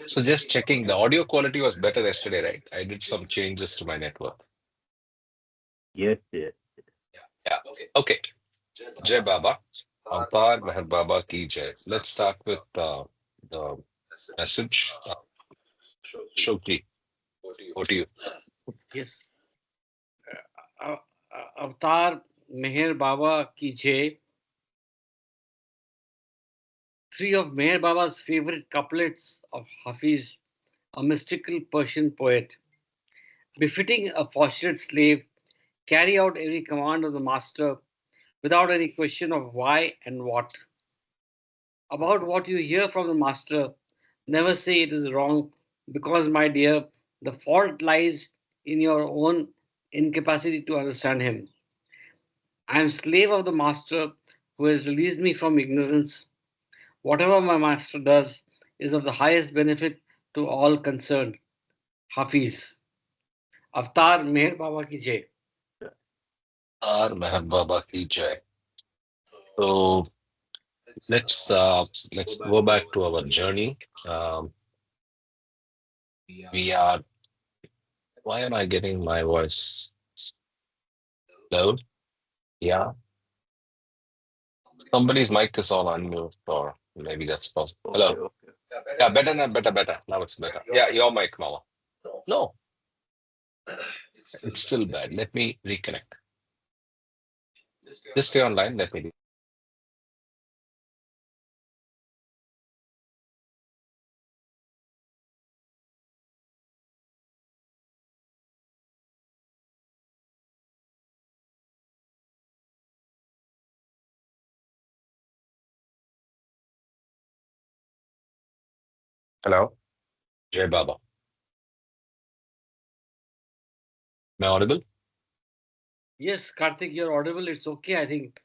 So just checking, the audio quality was better yesterday, right? I did some changes to my network. Yes, yes. Yeah. Okay. Jai Baba. Ampar Meher Baba ki Jai. Let's start with the message. Shokti, over to you. Yes. Uh, Avatar Meher Baba ki Jai. Three of Meher Baba's favorite couplets of Hafiz, a mystical Persian poet. Befitting a fortunate slave, carry out every command of the master without any question of why and what. About what you hear from the master, never say it is wrong, because, my dear, the fault lies in your own incapacity to understand him. I am slave of the master who has released me from ignorance. Whatever my master does is of the highest benefit to all concerned. Hafiz. Avatar Meher Baba ki Jai. Ampar Meher Baba ki Jai. So let's go back to our journey. Um, we are. Why am I getting my voice loud? Yeah. Somebody's mic is on unmute, or maybe that's possible. Okay, Hello. okay. Yeah, better now, better. Now it's better. Yeah, your mic, Mama. No, it's still bad. Let me reconnect. Just stay online. Let me. Hello, Jay Baba. Am I audible? Yes, Karthik, you're audible. It's okay, I think.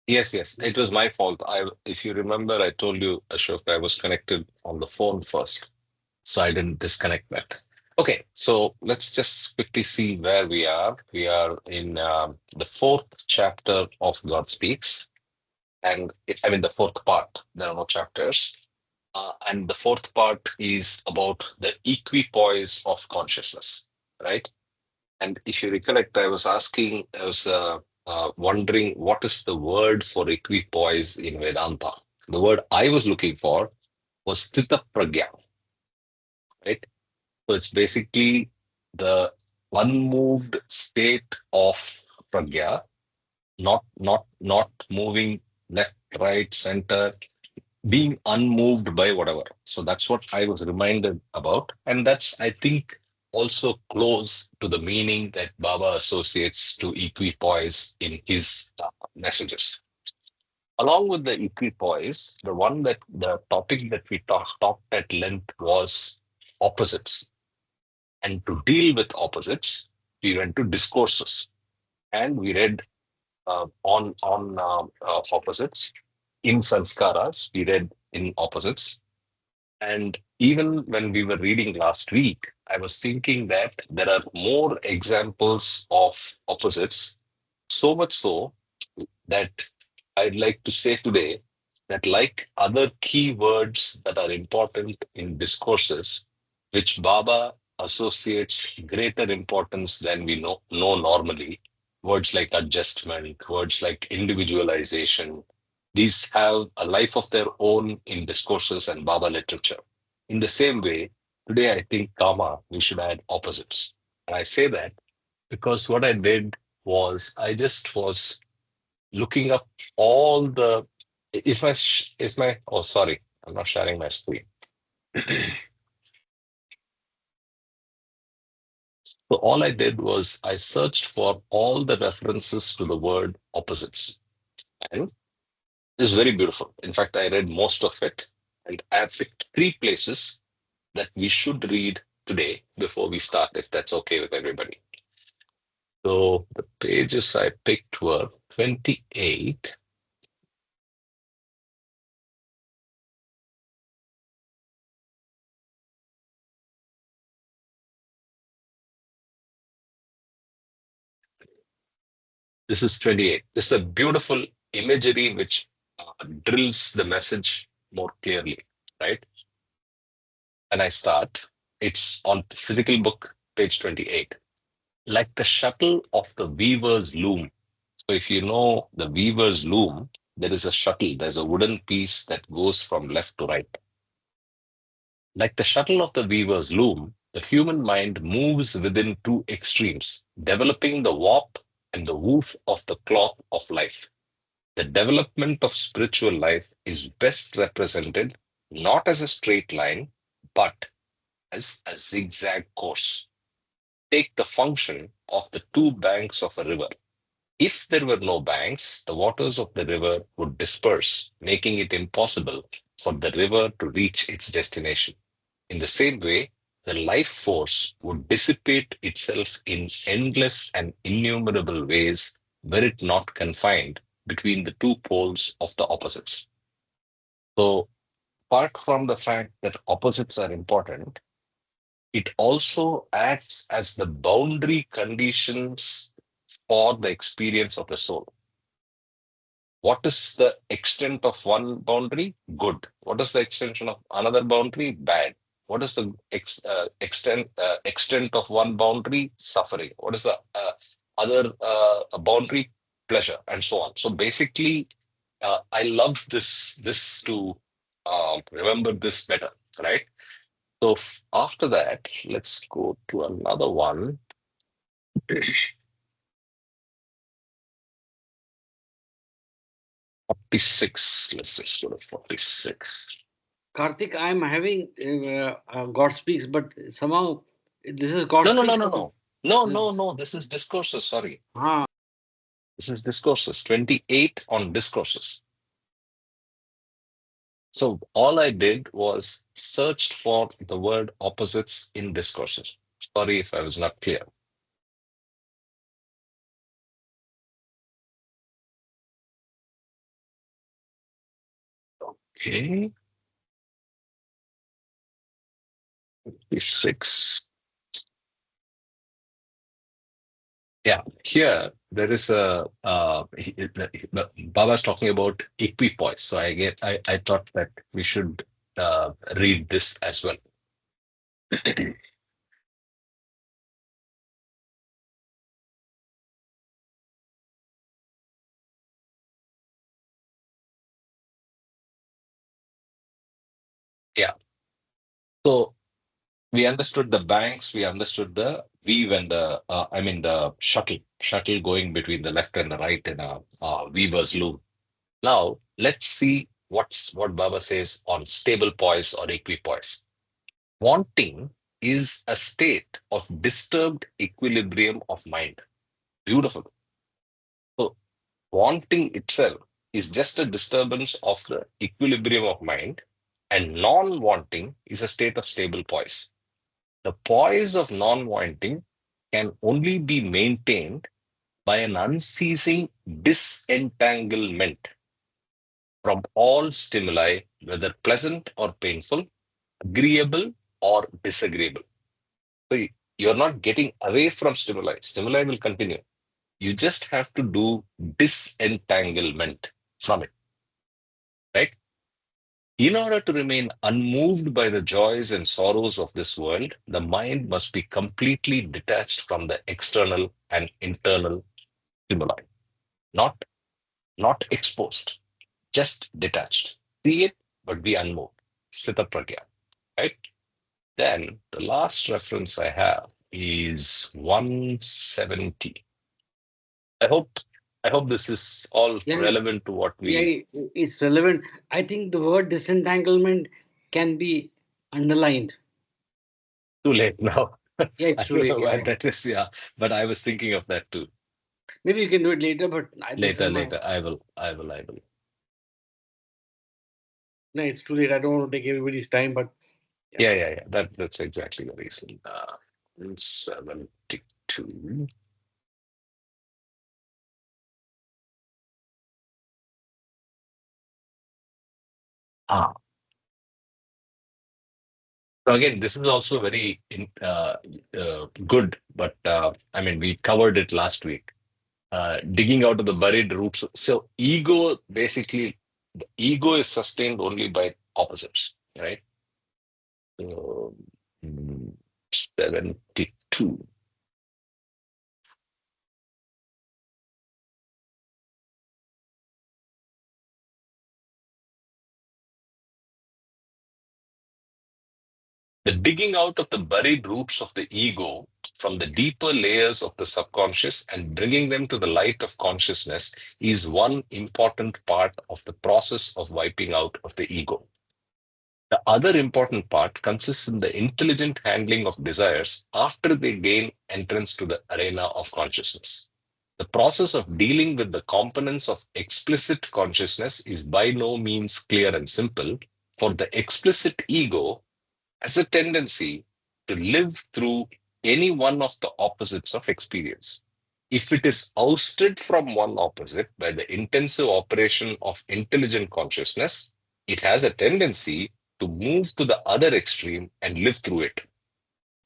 Yes. It was my fault. If you remember, I told you, Ashok, I was connected on the phone first, so I didn't disconnect that. Okay, so let's just quickly see where we are. We are in the fourth chapter of God Speaks, and I mean the fourth part. There are no chapters. And the fourth part is about the equipoise of consciousness, right? And if you recollect, I was wondering what is the word for equipoise in Vedanta? The word I was looking for was Sthita Pragya, right? So it's basically the unmoved state of Pragya, not moving left, right, center, being unmoved by whatever. So that's what I was reminded about. And that's, I think, also close to the meaning that Baba associates to equipoise in his messages. Along with the equipoise, the topic that we talked at length was opposites. And to deal with opposites, we went to discourses and we read on opposites. In sanskaras, we read in opposites. And even when we were reading last week, I was thinking that there are more examples of opposites, so much so that I'd like to say today that, like other key words that are important in discourses, which Baba associates greater importance than we know normally, words like adjustment, words like individualization, these have a life of their own in discourses and Baba literature. In the same way, today I think karma, we should add opposites. And I say that because what I did was I just was looking up all the is my oh sorry, I'm not sharing my screen. So all I did was I searched for all the references to the word opposites, and it's very beautiful. In fact, I read most of it, and I have picked three places that we should read today before we start, if that's okay with everybody. So the pages I picked were 28. This is 28. This is a beautiful imagery which drills the message more clearly, right? and I start. It's on physical book, page 28. Like the shuttle of the weaver's loom. So if you know the weaver's loom, there is a shuttle, there's a wooden piece that goes from left to right. Like the shuttle of the weaver's loom, the human mind moves within two extremes, developing the warp and the woof of the cloth of life. The development of spiritual life is best represented not as a straight line, but as a zigzag course. Take the function of the two banks of a river. If there were no banks, the waters of the river would disperse, making it impossible for the river to reach its destination. In the same way, the life force would dissipate itself in endless and innumerable ways were it not confined between the two poles of the opposites. So, apart from the fact that opposites are important, it also acts as the boundary conditions for the experience of the soul. What is the extent of one boundary? Good. What is the extension of another boundary? Bad. What is the extent of one boundary? Suffering. What is the other boundary? Pleasure, and so on. So basically, I love this to remember this better, right? So after that, let's go to another one. 46. Let's just go to 46. Karthik, I'm having God speaks, but somehow this is God No, no, no, speaks. no, no. No, This no, is, no. This is discourses. Sorry. ah, This is discourses. 28 on discourses. So all I did was searched for the word opposites in discourses. Sorry if I was not clear. Okay. 56. Yeah, here there is a Baba's talking about equipoise. So I thought that we should read this as well. Yeah. So we understood the banks, we understood the weave and the the shuttle going between the left and the right in a weaver's loom. Now let's see what Baba says on stable poise or equipoise. Wanting is a state of disturbed equilibrium of mind. Beautiful. So wanting itself is just a disturbance of the equilibrium of mind, and non-wanting is a state of stable poise. The poise of non-wanting can only be maintained by an unceasing disentanglement from all stimuli, whether pleasant or painful, agreeable or disagreeable. So you're not getting away from stimuli. Stimuli will continue. You just have to do disentanglement from it, right? In order to remain unmoved by the joys and sorrows of this world, the mind must be completely detached from the external and internal stimuli. Not, not exposed, just detached. See it, but be unmoved. Sthita pragya, right? Then the last reference I have is 170. I hope I hope this is all yeah, relevant to what yeah, we it's relevant. I think the word disentanglement can be underlined. too late now. Yeah, I it's too don't late. know Yeah, why yeah. that is, yeah. But I was thinking of that too. Maybe you can do it later, but this is Later, my. later. I will. No, it's too late. I don't want to take everybody's time, but yeah. Yeah. That's exactly the reason. 72. Ah. So again, this is also very good, but we covered it last week. Digging out of the buried roots. So ego, basically, the ego is sustained only by opposites, right? 72. The digging out of the buried roots of the ego from the deeper layers of the subconscious and bringing them to the light of consciousness is one important part of the process of wiping out of the ego. The other important part consists in the intelligent handling of desires after they gain entrance to the arena of consciousness. The process of dealing with the components of explicit consciousness is by no means clear and simple, for the explicit ego has a tendency to live through any one of the opposites of experience. If it is ousted from one opposite by the intensive operation of intelligent consciousness, it has a tendency to move to the other extreme and live through it.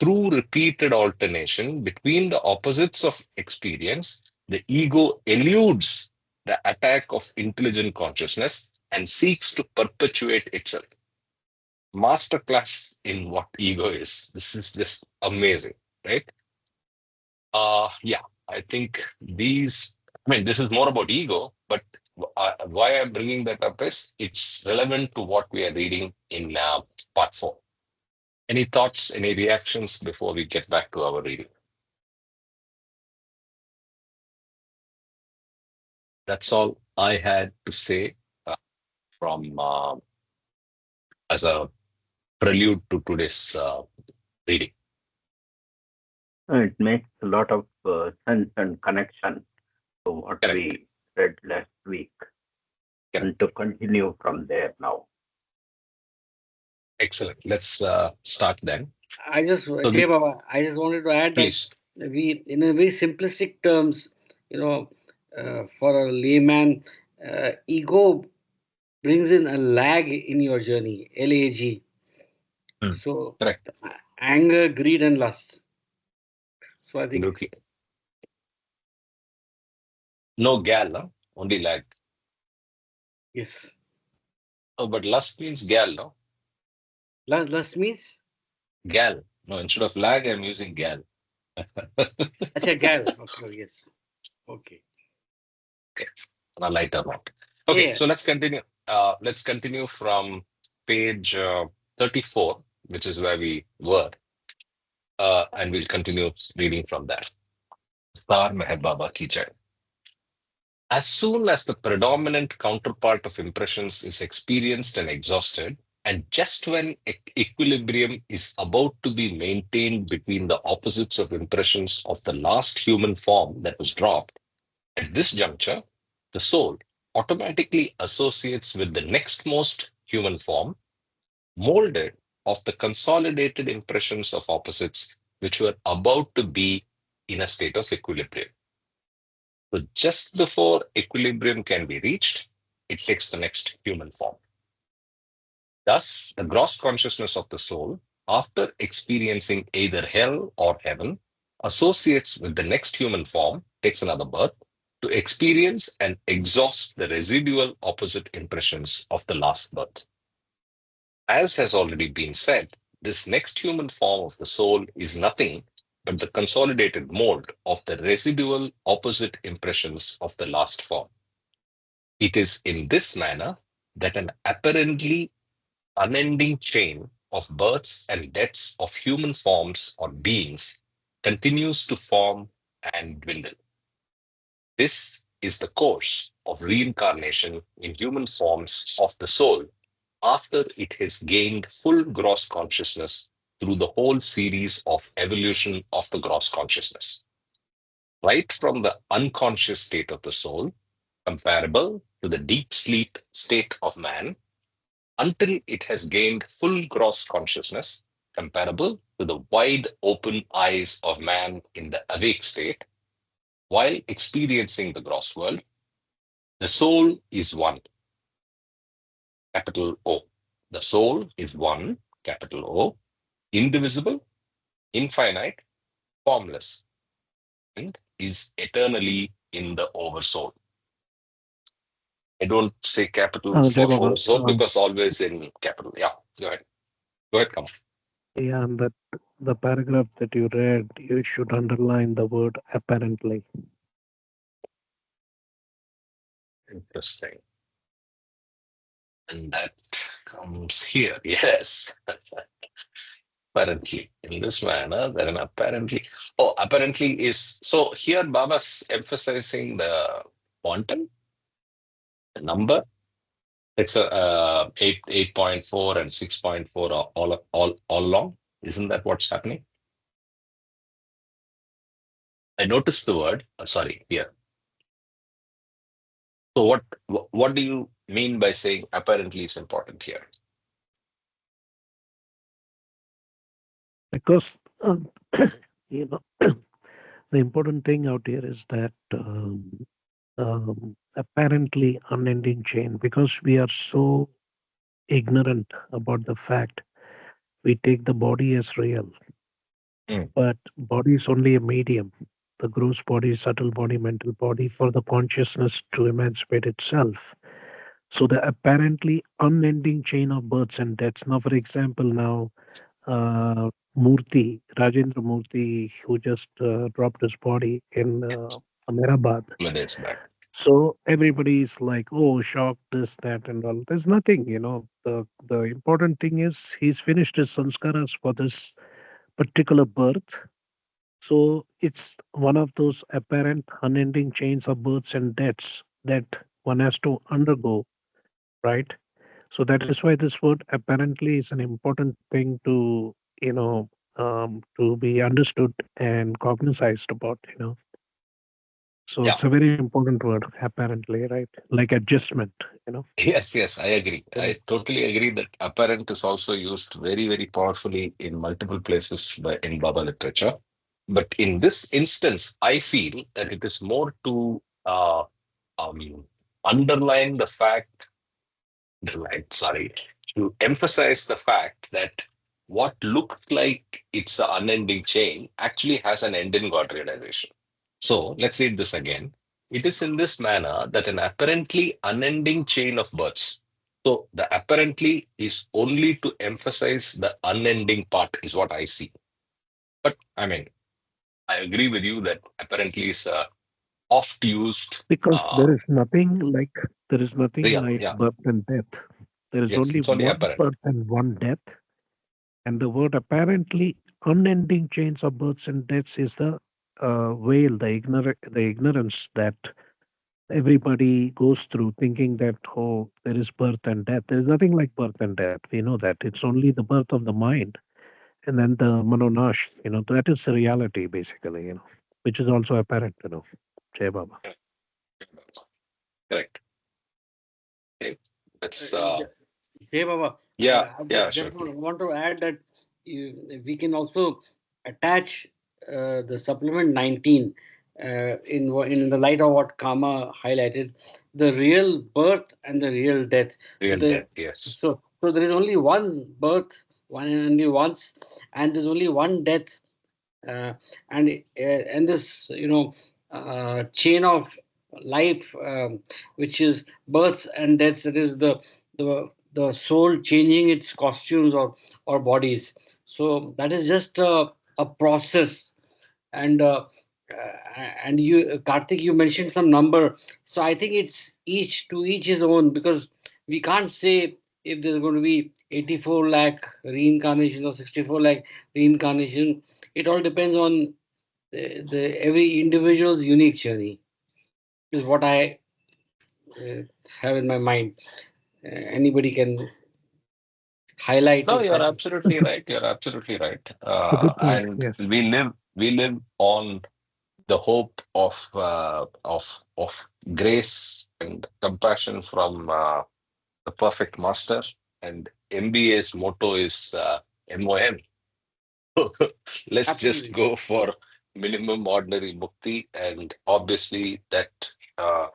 Through repeated alternation between the opposites of experience, the ego eludes the attack of intelligent consciousness and seeks to perpetuate itself. Masterclass in what ego is. This is just amazing, right? Yeah, I think this is more about ego, but why I'm bringing that up is it's relevant to what we are reading in part 4. Any thoughts, any reactions before we get back to our reading? That's all I had to say from as a prelude to today's reading. It makes a lot of sense and connection to what Correct. we read last week, Correct. and to continue from there now. Excellent. Let's start then. I just, Jay Baba, I just wanted to add Please. that we, in a very simplistic terms, for a layman, ego brings in a lag in your journey, LAG. So, Correct. anger, greed, and lust. So I think Absolutely. No gal, huh? Only lag. yes. Oh, but lust means gal, no? Lust means Gal. No, instead of lag, I'm using gal. acha gal. Okay, yes. Okay. On a lighter note. Okay, Yeah. so let's continue. Let's continue from page 34, which is where we were, and we'll continue reading from there. Star Meher Baba ki jai. As soon as the predominant counterpart of impressions is experienced and exhausted, and just when equilibrium is about to be maintained between the opposites of impressions of the last human form that was dropped, at this juncture, the soul automatically associates with the next most human form, molded of the consolidated impressions of opposites which were about to be in a state of equilibrium. So just before equilibrium can be reached, it takes the next human form. Thus, the gross consciousness of the soul, after experiencing either hell or heaven, associates with the next human form, takes another birth, to experience and exhaust the residual opposite impressions of the last birth. As has already been said, this next human form of the soul is nothing but the consolidated mold of the residual opposite impressions of the last form. It is in this manner that an apparently unending chain of births and deaths of human forms or beings continues to form and dwindle. This is the course of reincarnation in human forms of the soul after it has gained full gross consciousness through the whole series of evolution of the gross consciousness. Right from the unconscious state of the soul, comparable to the deep sleep state of man, until it has gained full gross consciousness, comparable to the wide open eyes of man in the awake state, while experiencing the gross world, the soul is one, capital O. The soul is one, capital O, indivisible, infinite, formless, and is eternally in the oversoul. I don't say capital Jai for Baba, oversoul because always in capital. Yeah, go ahead. Go ahead, come. Yeah, and that the paragraph that you read, you should underline the word apparently. Interesting. And that comes here. Yes. Apparently, in this manner, then apparently. Oh, apparently is so here Baba's emphasizing the quantum, the number. It's a 8.4 and 6.4 are all along. Isn't that what's happening? I noticed the word. Sorry, here. So what do you mean by saying apparently is important here? Because you know the important thing out here is that apparently unending chain, because we are so ignorant about the fact, we take the body as real, Mm, but body is only a medium. The gross body, subtle body, mental body, for the consciousness to emancipate itself. So the apparently unending chain of births and deaths. Now, for example, now Murthy, Rajendra Murthy, who just dropped his body in Ahmedabad. minutes back. So everybody is like, oh, shock, this, that, and all. There's nothing, The important thing is he's finished his sanskaras for this particular birth. So it's one of those apparent unending chains of births and deaths that one has to undergo, right? So that is why this word apparently is an important thing to be understood and cognized about. So Yeah. it's a very important word, apparently, right? Like adjustment, you know. Yes, yes, I agree. Yeah. I totally agree that apparent is also used very, very powerfully in multiple places in Baba literature. But in this instance, I feel that it is more to um, underline the fact, sorry, to emphasize the fact that what looks like it's an unending chain actually has an end in God realization. So let's read this again. It is in this manner that an apparently unending chain of births. So the apparently is only to emphasize the unending part, is what I see. But I mean, I agree with you that apparently is a oft used. Because there is nothing Yeah, like yeah, birth and death. There is yes, only it's only one apparent. birth and one death. And the word apparently unending chains of births and deaths is the veil, the ignorance that everybody goes through, thinking that, oh, there is birth and death. There is nothing like birth and death. We know that. It's only the birth of the mind and then the mononash, that is the reality, basically, which is also apparent, Jai Baba. Correct. Okay. That's Hey, Baba, yeah, I yeah, just sure. want to add that we can also attach the supplement 19 in the light of what Kama highlighted, the real birth and the real death. So Real death, yes. there is only one birth, one and only once, and there's only one death, uh, and this chain of life, which is births and deaths, that is the soul changing its costumes or bodies. So that is just a process. And uh, uh, and you, Karthik, you mentioned some number, so I think it's each to each his own, because we can't say if there's going to be 84 lakh reincarnation or 64 lakh reincarnation. It all depends on the every individual's unique journey, is what I uh, have in my mind. Anybody can highlight No, if you're I. absolutely right. You're absolutely right. A good point. And Yes. we live on the hope of grace and compassion from the perfect master. And MBA's motto is MOM. Let's just Absolutely. go for minimum ordinary mukti, and obviously that uh,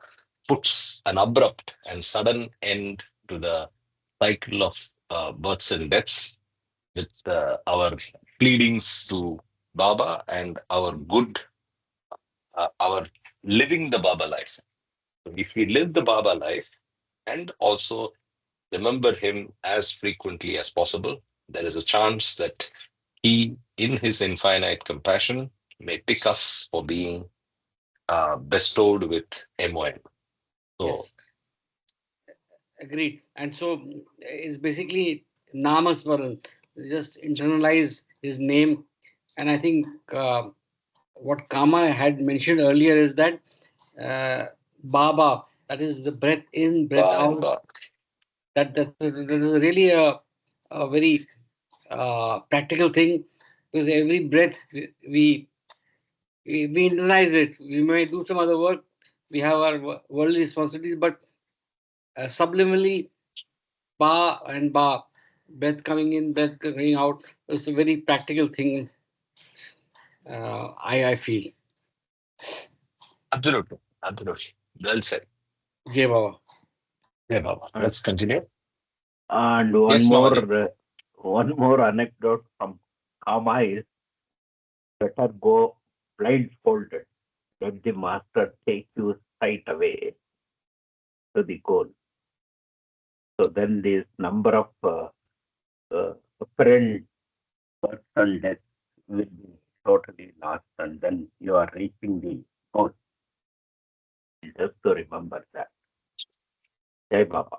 puts an abrupt and sudden end to the cycle of births and deaths with our pleadings to Baba and our living the Baba life. If we live the Baba life and also remember him as frequently as possible, there is a chance that He, in his infinite compassion, may pick us for being bestowed with MON. So, Yes, agreed. And so it's basically Namasmaran. Just internalize his name. And I think what Kama had mentioned earlier is that uh, Baba, that is the breath in, breath Ba and out. Ba. That is really a very practical thing, because every breath we internalize it. We may do some other work. We have our worldly responsibilities, but subliminally, ba and ba, breath coming in, breath going out, is a very practical thing. I feel. Absolutely. Absolutely. Well said. Jai Baba. Yeah, Baba. And, Let's continue. and Yes, Mamaji. one more anecdote from Kama is better go blindfolded. Let the master take you straight away to the goal. So then this number of apparent birth and death will be totally lost, and then you are reaching the goal. Just to remember that. Jai Baba.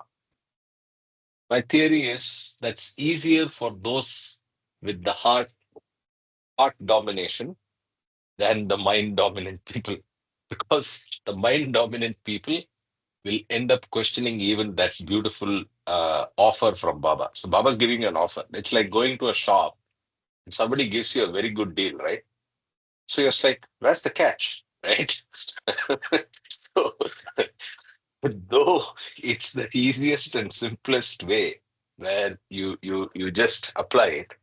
My theory is that's easier for those with the heart domination than the mind dominant people. Because the mind dominant people will end up questioning even that beautiful offer from Baba. So Baba's giving you an offer. It's like going to a shop and somebody gives you a very good deal, right? So you're just like, where's the catch? Right? So, though it's the easiest and simplest way where you just apply it,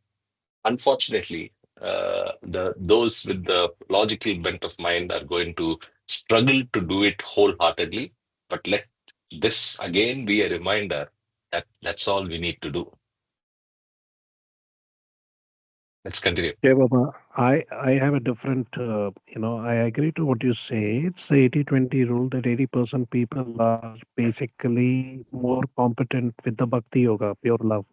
unfortunately, the those with the logical bent of mind are going to struggle to do it wholeheartedly. But let this again be a reminder that that's all we need to do. Let's continue. Okay, Baba, I have a different, I agree to what you say. It's the 80-20 rule that 80% people are basically more competent with the bhakti yoga, pure love,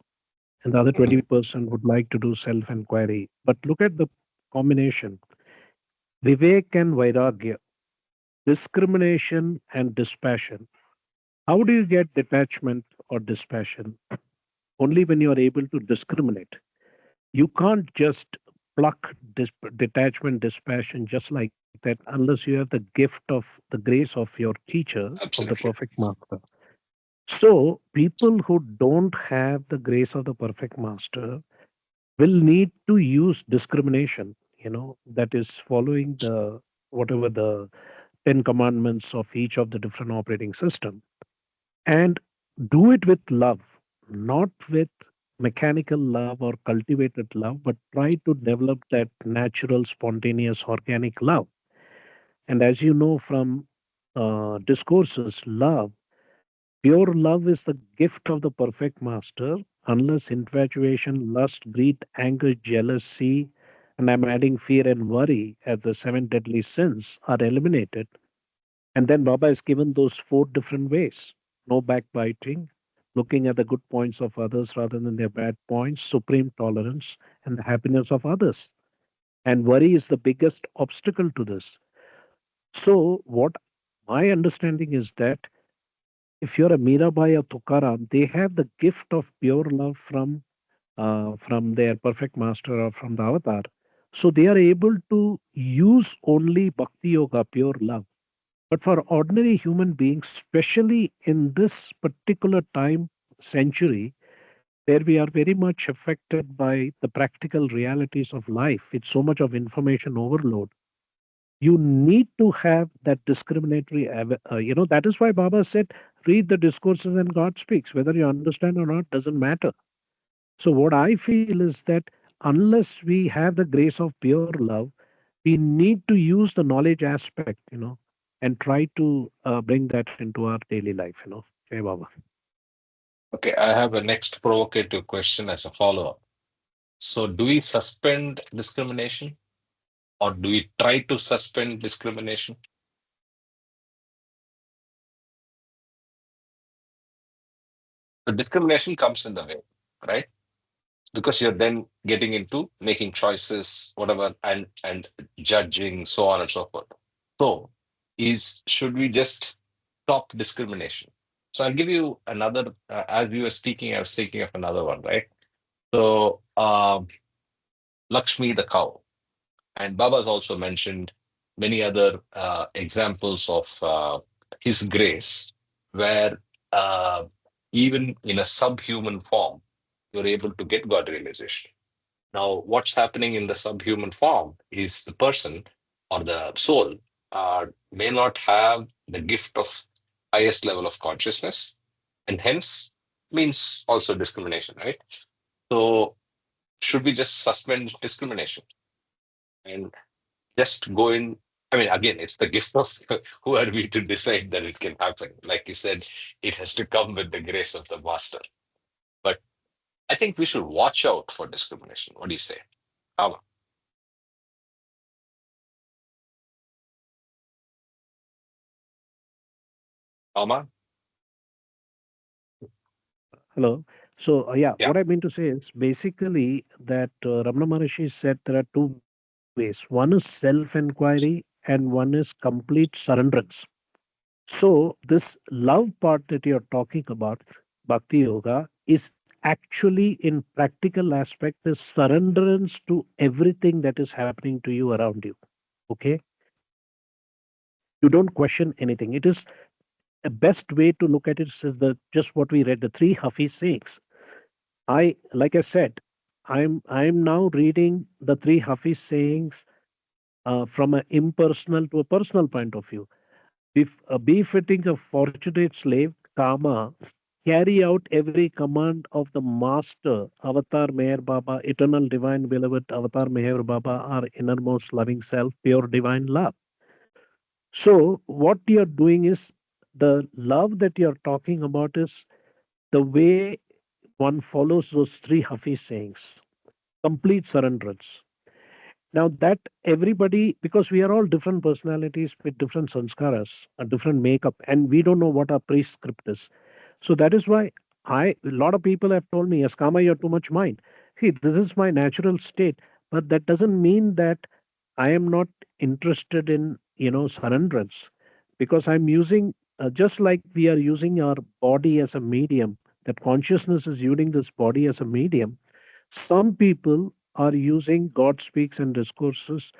and the other Mhm. 20% would like to do self inquiry. But look at the combination: Vivek and Vairagya, discrimination and dispassion. How do you get detachment or dispassion? Only when you are able to discriminate. You can't just pluck detachment, dispassion just like that unless you have the gift of the grace of your teacher, of the Absolutely. perfect master. So, people who don't have the grace of the perfect master will need to use discrimination, that is following the whatever the 10 commandments of each of the different operating system, and do it with love, not with mechanical love or cultivated love, but try to develop that natural, spontaneous, organic love. And as you know from discourses, pure love is the gift of the perfect master, unless infatuation, lust, greed, anger, jealousy, and I'm adding fear and worry as the seven deadly sins are eliminated. And then Baba has given those four different ways: no backbiting, looking at the good points of others rather than their bad points, supreme tolerance, and the happiness of others. And worry is the biggest obstacle to this. So, what my understanding is that if you're a Mirabai or Tukaram, they have the gift of pure love from their perfect master or from the avatar. So they are able to use only bhakti yoga, pure love. But for ordinary human beings, especially in this particular time century, where we are very much affected by the practical realities of life, with so much of information overload, you need to have that discriminatory, that is why Baba said, read the discourses and God speaks. Whether you understand or not doesn't matter. So, what I feel is that unless we have the grace of pure love, we need to use the knowledge aspect, and try to bring that into our daily life. Jai Baba. Okay, I have a next provocative question as a follow-up. So, do we suspend discrimination or do we try to suspend discrimination? The discrimination comes in the way, right? because you're then getting into making choices, whatever, and judging, so on and so forth. So, should we just stop discrimination? So I'll give you another. As you were speaking, I was thinking of another one, right? So Lakshmi the cow, and Baba's also mentioned many other examples of his grace, where even in a subhuman form, you're able to get God realization. Now, what's happening in the subhuman form is the person or the soul may not have the gift of highest level of consciousness, and hence means also discrimination, right? So, should we just suspend discrimination and just go in? I mean, again, it's the gift of who are we to decide that it can happen? Like you said, it has to come with the grace of the master. But I think we should watch out for discrimination. What do you say? Kama? Kama? Hello. So, yeah, Yeah, what I mean to say is basically that Ramana Maharishi said there are two ways. One is self inquiry, and one is complete surrenderance. So, this love part that you're talking about, Bhakti Yoga, is actually in practical aspect is surrenderance to everything that is happening to you around you. Okay. You don't question anything. It is a best way to look at it is the just what we read, the three Hafiz sayings. Like I said, I'm now reading the three Hafiz sayings from an impersonal to a personal point of view. Befitting a fortunate slave, Kama, carry out every command of the Master, Avatar Meher Baba, eternal divine beloved Avatar Meher Baba, our innermost loving self, pure divine love. So, what you're doing is the love that you're talking about is the way one follows those three Hafiz sayings, complete surrenderance. Now that everybody, because we are all different personalities with different sanskaras, a different makeup, and we don't know what our prescript is. So that is why a lot of people have told me, yes, Kama, you're too much mind. See, this is my natural state, but that doesn't mean that I am not interested in, surrenderance, because I'm using, just like we are using our body as a medium, that consciousness is using this body as a medium. Some people are using God speaks and discourses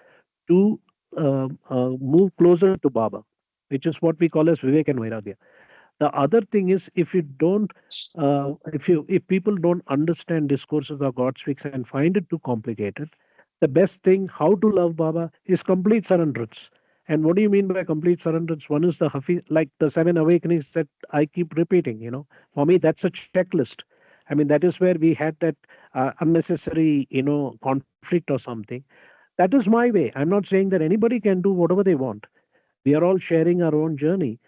to move closer to Baba, which is what we call as Vivek and Vairagya. The other thing is, if people don't understand discourses or God speaks and find it too complicated, the best thing how to love Baba is complete surrenderance. And what do you mean by complete surrenderance? One is the Hafiz, like the seven awakenings that I keep repeating. For me that's a checklist. I mean, that is where we had that unnecessary, conflict or something. That is my way. I'm not saying that anybody can do whatever they want. We are all sharing our own journey.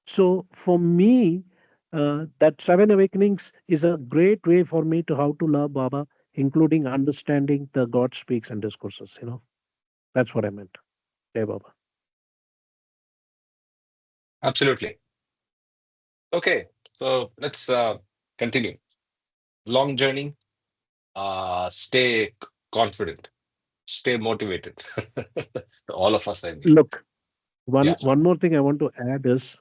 So for me, that seven awakenings is a great way for me to how to love Baba, including understanding the God speaks and discourses. That's what I meant. Jai Baba. absolutely. Okay, so let's continue. Long journey. Stay confident. Stay motivated. All of us, I mean. Look, one Yeah, one more thing I want to add is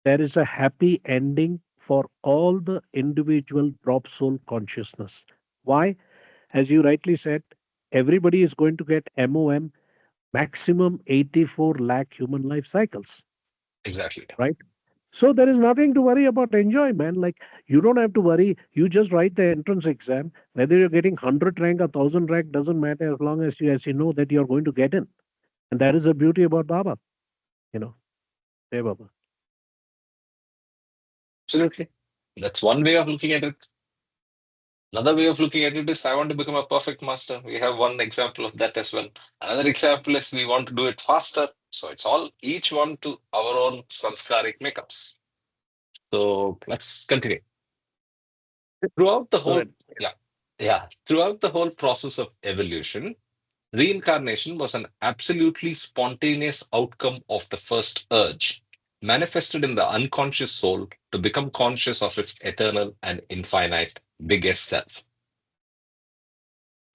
there is a happy ending for all the individual drop soul consciousness. Why? As you rightly said, everybody is going to get MOM, maximum 84 lakh human life cycles, exactly. right? So there is nothing to worry about. Enjoy, man. Like, you don't have to worry. You just write the entrance exam. Whether you're getting 100 rank or 1,000 rank doesn't matter, as long as you know that you're going to get in. And that is the beauty about Baba. You know, hey Baba. Absolutely. That's one way of looking at it. Another way of looking at it is I want to become a perfect master. We have one example of that as well. Another example is we want to do it faster. So it's all each one to our own sanskaric makeups. So let's continue. Throughout the Go whole, ahead. yeah, yeah, throughout the whole process of evolution, reincarnation was an absolutely spontaneous outcome of the first urge, manifested in the unconscious soul to become conscious of its eternal and infinite biggest self.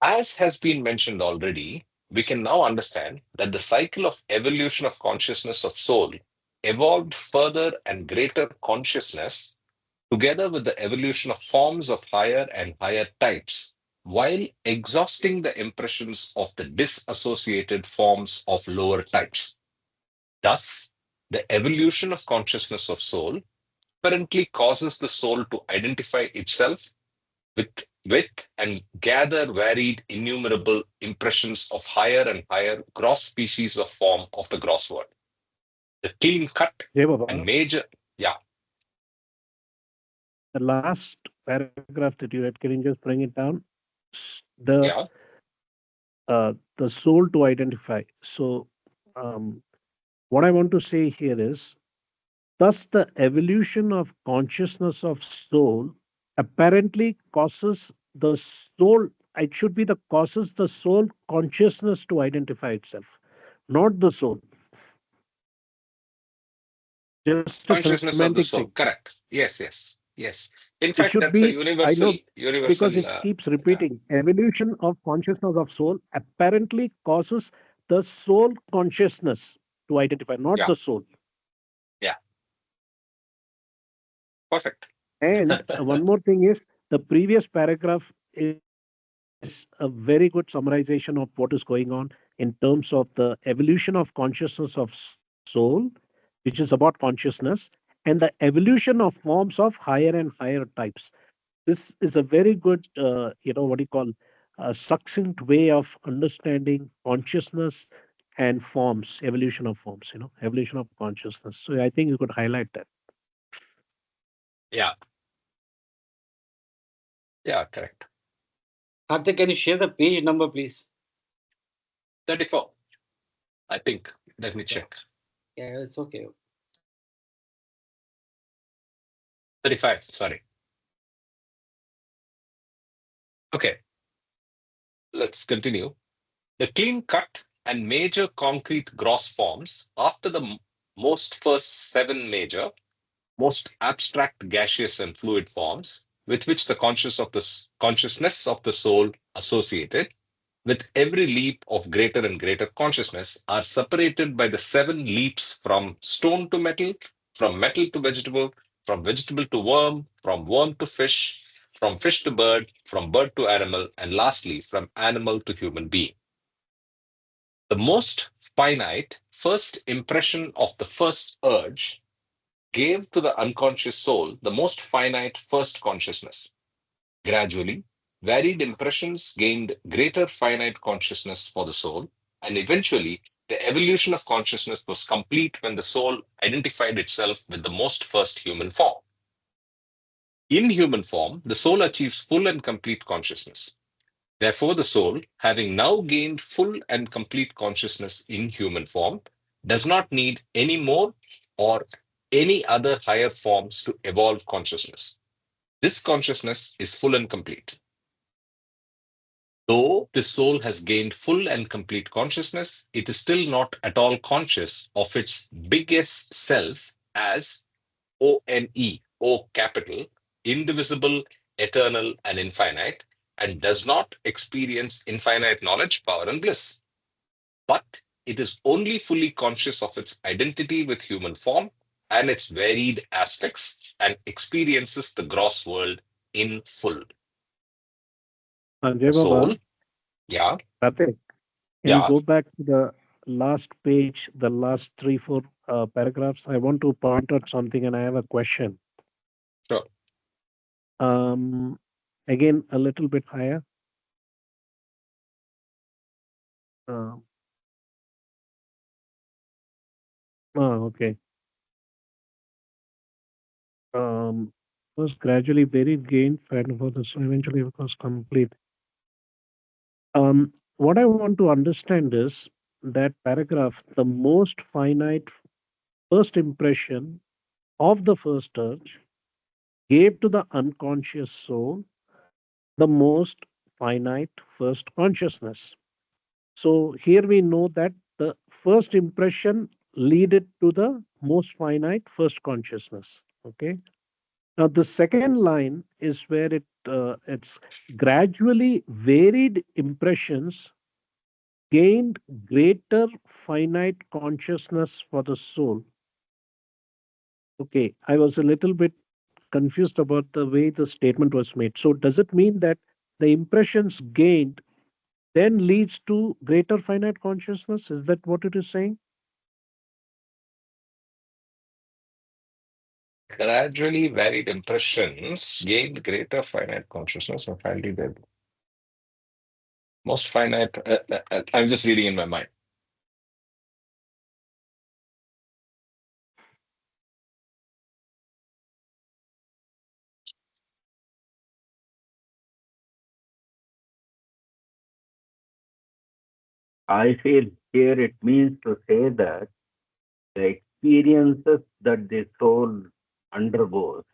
As has been mentioned already, we can now understand that the cycle of evolution of consciousness of soul evolved further and greater consciousness together with the evolution of forms of higher and higher types, while exhausting the impressions of the disassociated forms of lower types. Thus, the evolution of consciousness of soul apparently causes the soul to identify itself with and gather varied innumerable impressions of higher and higher gross species of form of the gross world. The clean cut Jai Baba, and major, yeah, the last paragraph that you read, can you just bring it down? The yeah, the soul to identify. So, um, what I want to say here is, thus the evolution of consciousness of soul apparently causes the soul. It should be the causes the soul consciousness to identify itself, not the soul. Just a consciousness semantic of the thing. soul. Correct. Yes, yes, yes. In It fact, should that's a be, I know, because universal. it keeps repeating. Evolution of consciousness of soul apparently causes the soul consciousness to identify, not Yeah, the soul. yeah, perfect. And one more thing is, the previous paragraph is a very good summarization of what is going on in terms of the evolution of consciousness of soul, which is about consciousness, and the evolution of forms of higher and higher types. This is a very good, what do you call, succinct way of understanding consciousness and forms, evolution of forms, evolution of consciousness. So I think you could highlight that. Yeah, yeah, correct. Karthik, can you share the page number, please? 34, I think. Let me check. Yeah, it's okay. 35, sorry. Okay, let's continue. The clean cut and major concrete gross forms after the most first seven major, most abstract gaseous and fluid forms with which the consciousness of the soul associated with every leap of greater and greater consciousness are separated by the seven leaps from stone to metal, from metal to vegetable, from vegetable to worm, from worm to fish, from fish to bird, from bird to animal, and lastly, from animal to human being. The most finite first impression of the first urge gave to the unconscious soul the most finite first consciousness. Gradually, varied impressions gained greater finite consciousness for the soul, and eventually, the evolution of consciousness was complete when the soul identified itself with the most first human form. In human form, the soul achieves full and complete consciousness. Therefore, the soul, having now gained full and complete consciousness in human form, does not need any more or any other higher forms to evolve consciousness. This consciousness is full and complete. Though the soul has gained full and complete consciousness, it is still not at all conscious of its biggest self as ONE, O capital, indivisible, eternal, and infinite, and does not experience infinite knowledge, power, and bliss. But it is only fully conscious of its identity with human form and its varied aspects and experiences the gross world in full. Jai The Baba, soul, yeah, Karthik, can you yeah, go back to the last page, the last three, four paragraphs? I want to point out something and I have a question. sure. Um, Again, a little bit higher. Uh, okay. Was gradually buried, gained, fed for this, eventually it was complete. What I want to understand is that paragraph, the most finite first impression of the first urge gave to the unconscious soul the most finite first consciousness. So here we know that the first impression leaded to the most finite first consciousness. Okay. Now, the second line is where it's gradually varied impressions gained greater finite consciousness for the soul. Okay, I was a little bit confused about the way the statement was made. So, does it mean that the impressions gained then leads to greater finite consciousness? Is that what it is saying? Gradually varied impressions gained greater finite consciousness when finally dead. Most finite, I'm just reading in my mind. I feel here it means to say that the experiences that the soul undergoes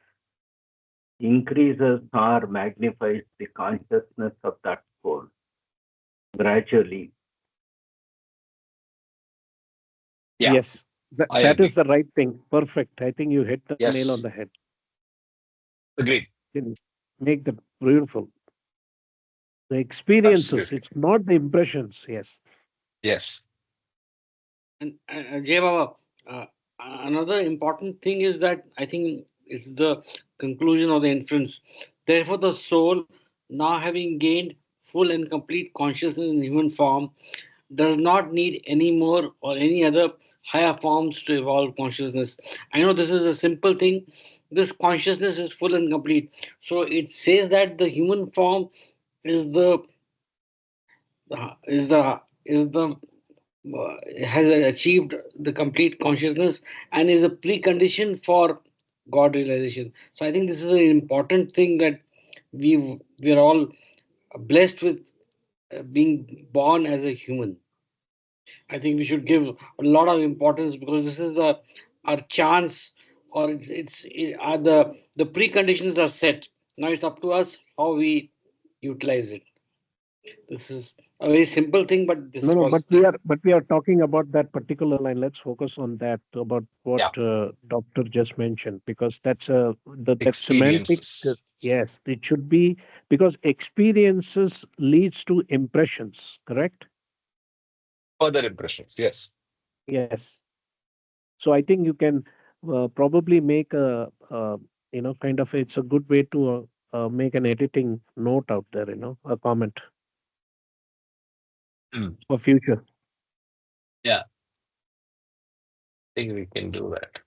increases or magnifies the consciousness of that soul gradually. Yeah, Yes, I that is agree. the right thing. Perfect. I think you hit the nail on the Yes, head. agreed. Can make that beautiful. The experiences, Absolutely. it's not the impressions. Yes. Yes. And Jay Baba, another important thing is that I think it's the conclusion of the inference. Therefore, the soul, now having gained full and complete consciousness in human form, does not need any more or any other higher forms to evolve consciousness. I know this is a simple thing. This consciousness is full and complete. So it says that the human form is the has achieved the complete consciousness and is a precondition for God realization. So I think this is an important thing that we are all blessed with being born as a human. I think we should give a lot of importance because this is our chance, or the preconditions are set. Now it's up to us how we utilize it. This is a very simple thing, but No, this no, was but we are talking about that particular line. Let's focus on that about what Yeah. doctor just mentioned because that semantic. Experiences. Yes, it should be because experiences leads to impressions. Correct. Further impressions. Yes. Yes. So I think you can probably make kind of it's a good way to make an editing note out there. A comment Mm. for future. Yeah. I think we can do that.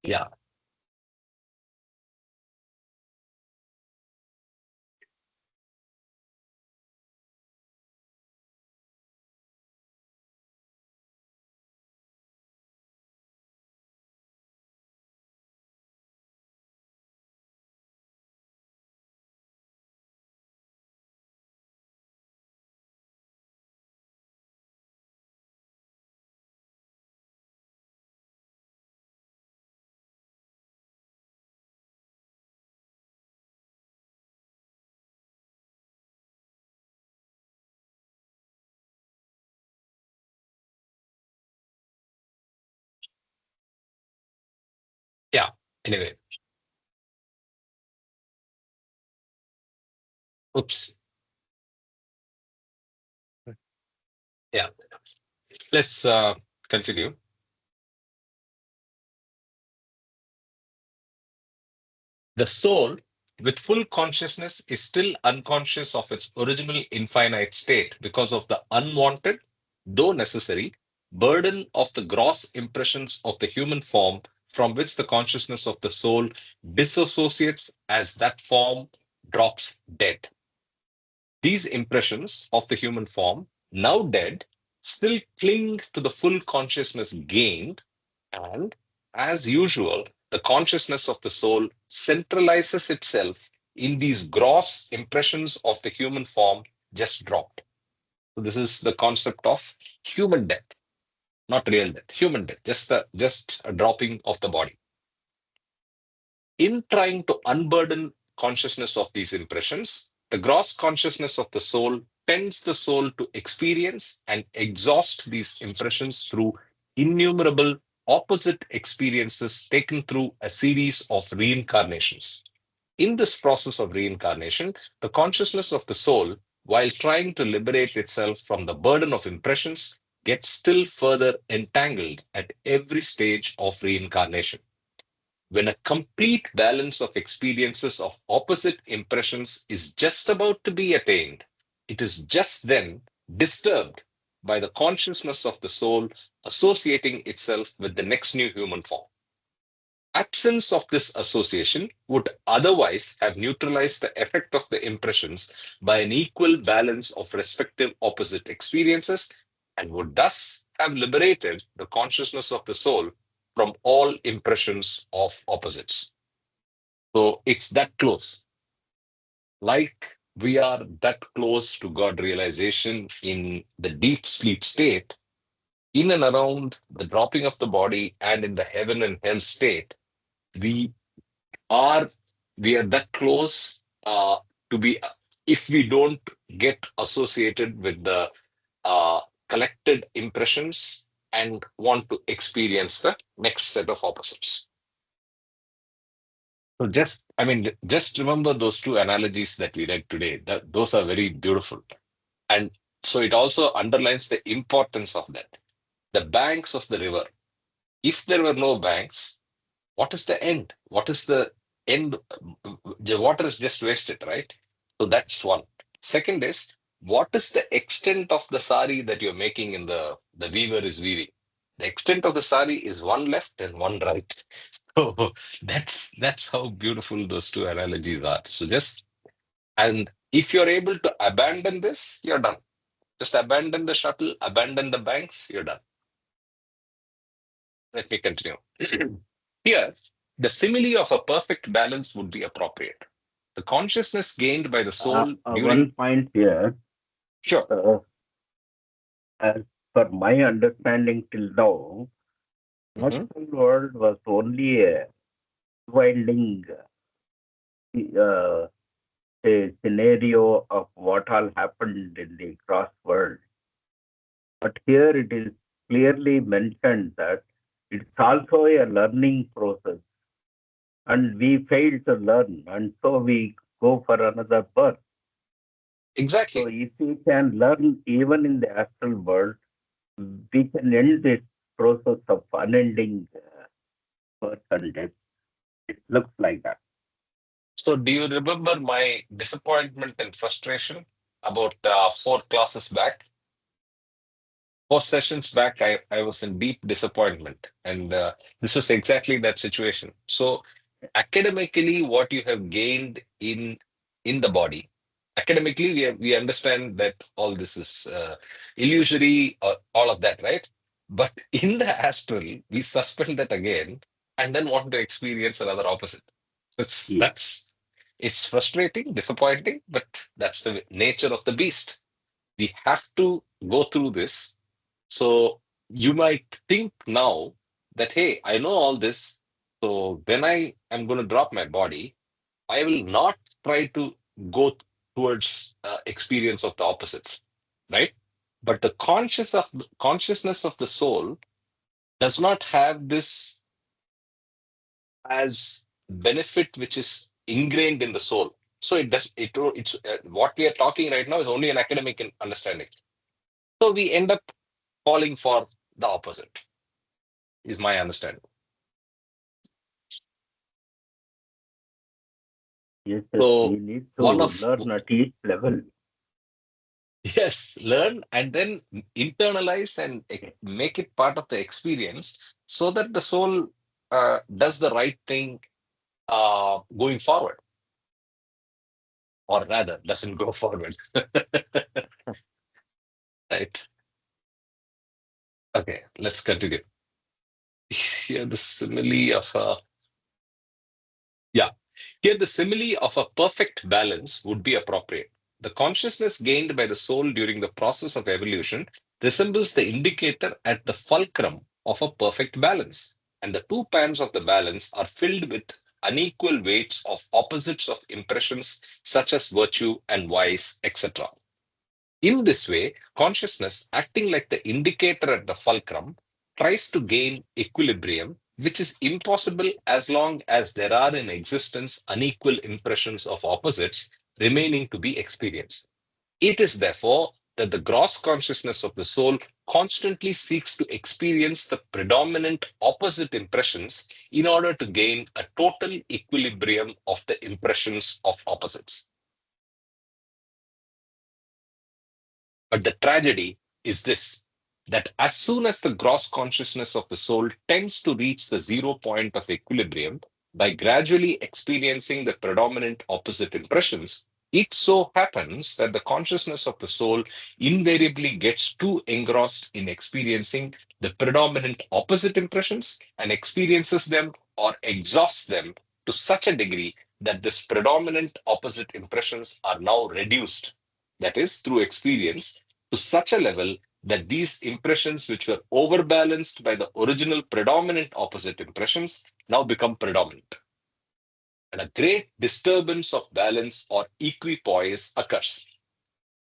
Yeah. Yeah. Anyway. Oops. Yeah. Let's continue. The soul, with full consciousness, is still unconscious of its original infinite state because of the unwanted, though necessary, burden of the gross impressions of the human form from which the consciousness of the soul disassociates as that form drops dead. These impressions of the human form, now dead, still cling to the full consciousness gained, and as usual, the consciousness of the soul centralizes itself in these gross impressions of the human form just dropped. So this is the concept of human death, not real death, human death, just a dropping of the body. In trying to unburden consciousness of these impressions, The gross consciousness of the soul tends the soul to experience and exhaust these impressions through innumerable opposite experiences taken through a series of reincarnations. In this process of reincarnation, the consciousness of the soul, while trying to liberate itself from the burden of impressions, gets still further entangled at every stage of reincarnation. When a complete balance of experiences of opposite impressions is just about to be attained, it is just then disturbed by the consciousness of the soul associating itself with the next new human form. Absence of this association would otherwise have neutralized the effect of the impressions by an equal balance of respective opposite experiences and would thus have liberated the consciousness of the soul from all impressions of opposites. So it's that close. Like we are that close to God realization in the deep sleep state, in and around the dropping of the body and in the heaven and hell state, we are we are that close to be if we don't get associated with the uh, collected impressions and want to experience the next set of opposites. So just remember those two analogies that we read today. That those are very beautiful, and so it also underlines the importance of that. The banks of the river. If there were no banks, what is the end? What is the end? The water is just wasted, right? So that's one. Second is, what is the extent of the sari that you're making in the weaver is weaving? The extent of the sari is one left and one right. So that's how beautiful those two analogies are. So and if you're able to abandon this, you're done. Just abandon the shuttle, abandon the banks, you're done. Let me continue. Here, the simile of a perfect balance would be appropriate. The consciousness gained by the soul during. One point here, Sure. as per my understanding till now, Mhm. natural world was only a winding uh, a scenario of what all happened in the cross world. But here it is clearly mentioned that it's also a learning process, and we fail to learn, and so we go for another birth. Exactly. So if we can learn even in the astral world, we can end this process of unending birth and death. It looks like that. So, do you remember my disappointment and frustration about 4 classes back? 4 sessions back, I was in deep disappointment. And this was exactly that situation. So, academically, what you have gained in the body, academically, we understand that all this is illusory, all of that, right? But in the astral, we suspend that again and then want to experience another opposite. Yes. It's frustrating, disappointing, but that's the nature of the beast. We have to go through this. So you might think now that, hey, I know all this. So when I am going to drop my body, I will not try to go towards experience of the opposites, right? But the consciousness of the soul does not have this as benefit which is ingrained in the soul. So it's what we are talking right now is only an academic understanding. So we end up falling for the opposite, is my understanding. Yes, we So need one to of learn at each level. yes, learn and then internalize and make it part of the experience so that the soul does the right thing going forward, or rather doesn't go forward. Right. Okay, let's continue. Here the simile of a yeah. Here the simile of a perfect balance would be appropriate. The consciousness gained by the soul during the process of evolution resembles the indicator at the fulcrum of a perfect balance, and the two pans of the balance are filled with unequal weights of opposites of impressions such as virtue and vice, etc. In this way, consciousness, acting like the indicator at the fulcrum, tries to gain equilibrium, which is impossible as long as there are in existence unequal impressions of opposites remaining to be experienced. It is therefore that the gross consciousness of the soul constantly seeks to experience the predominant opposite impressions in order to gain a total equilibrium of the impressions of opposites. But the tragedy is this, that as soon as the gross consciousness of the soul tends to reach the 0 point of equilibrium by gradually experiencing the predominant opposite impressions, it so happens that the consciousness of the soul invariably gets too engrossed in experiencing the predominant opposite impressions and experiences them or exhausts them to such a degree that this predominant opposite impressions are now reduced, that is, through experience, to such a level that these impressions, which were overbalanced by the original predominant opposite impressions, now become predominant. And a great disturbance of balance or equipoise occurs.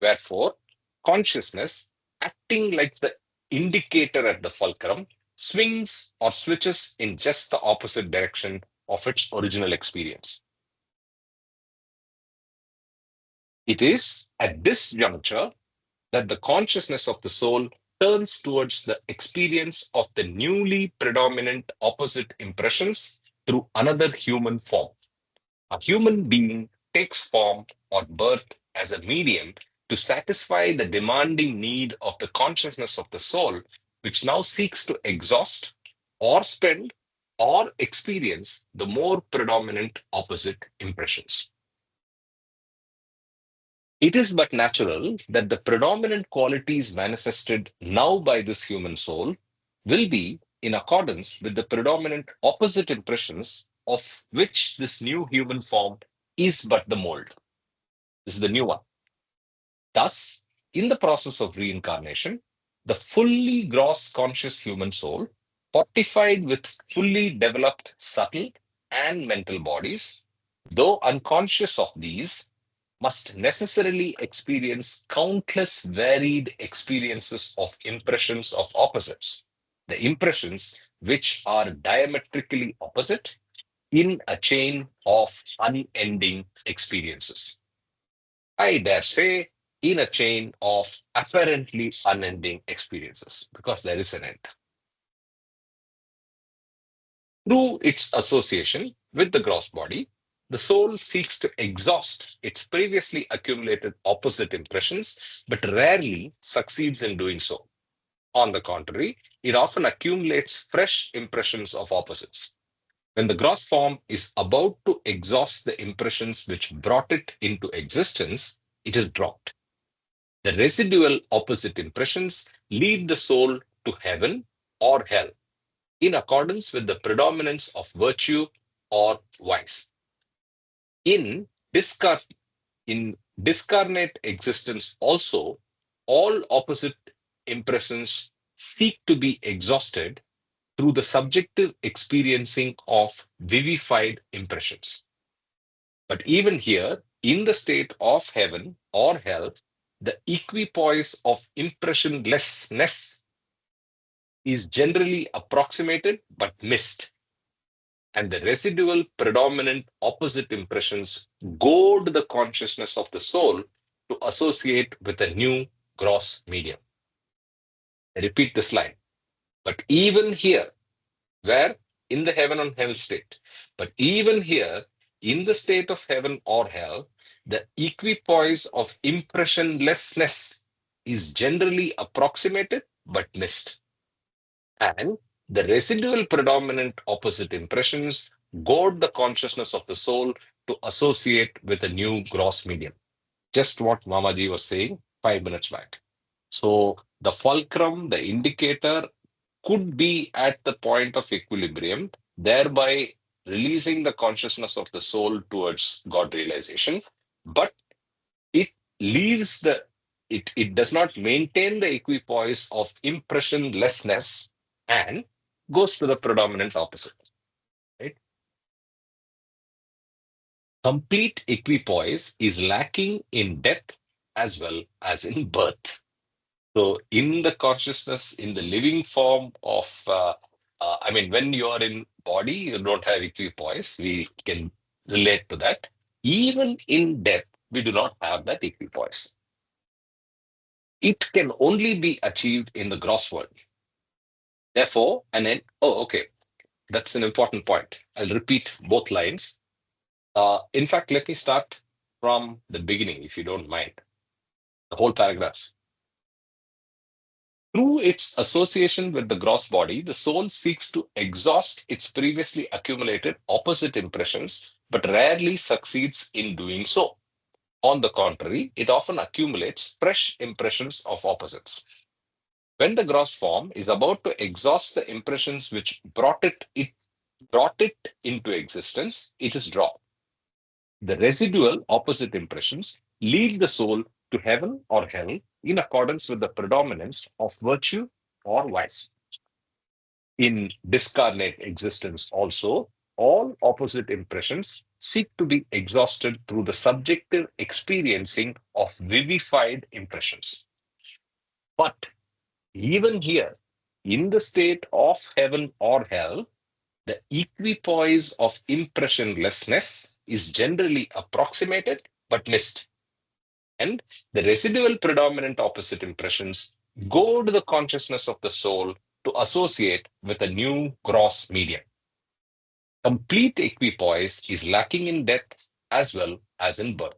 Wherefore, consciousness, acting like the indicator at the fulcrum, swings or switches in just the opposite direction of its original experience. It is at this juncture that the consciousness of the soul turns towards the experience of the newly predominant opposite impressions through another human form. A human being takes form or birth as a medium to satisfy the demanding need of the consciousness of the soul, which now seeks to exhaust or spend or experience the more predominant opposite impressions. It is but natural that the predominant qualities manifested now by this human soul will be in accordance with the predominant opposite impressions of which this new human form is but the mold. This is the new one. Thus, in the process of reincarnation, the fully gross conscious human soul, fortified with fully developed subtle and mental bodies, though unconscious of these, must necessarily experience countless varied experiences of impressions of opposites, the impressions which are diametrically opposite in a chain of unending experiences. I dare say, in a chain of apparently unending experiences, because there is an end. Through its association with the gross body, the soul seeks to exhaust its previously accumulated opposite impressions, but rarely succeeds in doing so. On the contrary, it often accumulates fresh impressions of opposites. When the gross form is about to exhaust the impressions which brought it into existence, it is dropped. The residual opposite impressions lead the soul to heaven or hell, in accordance with the predominance of virtue or vice. In, discar- in discarnate existence also, all opposite impressions seek to be exhausted through the subjective experiencing of vivified impressions. But even here, in the state of heaven or hell, the equipoise of impressionlessness is generally approximated but missed, and the residual predominant opposite impressions goad the consciousness of the soul to associate with a new gross medium. I repeat this line. But even here, where in the heaven and hell state, but even here, in the state of heaven or hell, the equipoise of impressionlessness is generally approximated but missed. And the residual predominant opposite impressions goad the consciousness of the soul to associate with a new gross medium. Just what Mamaji was saying 5 minutes back. So the fulcrum, the indicator, could be at the point of equilibrium, thereby releasing the consciousness of the soul towards God realization. But it leaves it does not maintain the equipoise of impressionlessness and goes to the predominant opposite. Right? Complete equipoise is lacking in death as well as in birth. So, in the consciousness, in the living form of, I mean, when you are in body, you don't have equipoise. We can relate to that. Even in death, we do not have that equipoise. It can only be achieved in the gross world. Therefore, okay, that's an important point. I'll repeat both lines. In fact, let me start from the beginning, if you don't mind, the whole paragraph. Through its association with the gross body, the soul seeks to exhaust its previously accumulated opposite impressions, but rarely succeeds in doing so. On the contrary, it often accumulates fresh impressions of opposites. When the gross form is about to exhaust the impressions which brought it into existence, it is dropped. The residual opposite impressions lead the soul to heaven or hell in accordance with the predominance of virtue or vice. In discarnate existence also, all opposite impressions seek to be exhausted through the subjective experiencing of vivified impressions. But even here, in the state of heaven or hell, the equipoise of impressionlessness is generally approximated but missed. And the residual predominant opposite impressions goad the consciousness of the soul to associate with a new gross medium. Complete equipoise is lacking in death as well as in birth.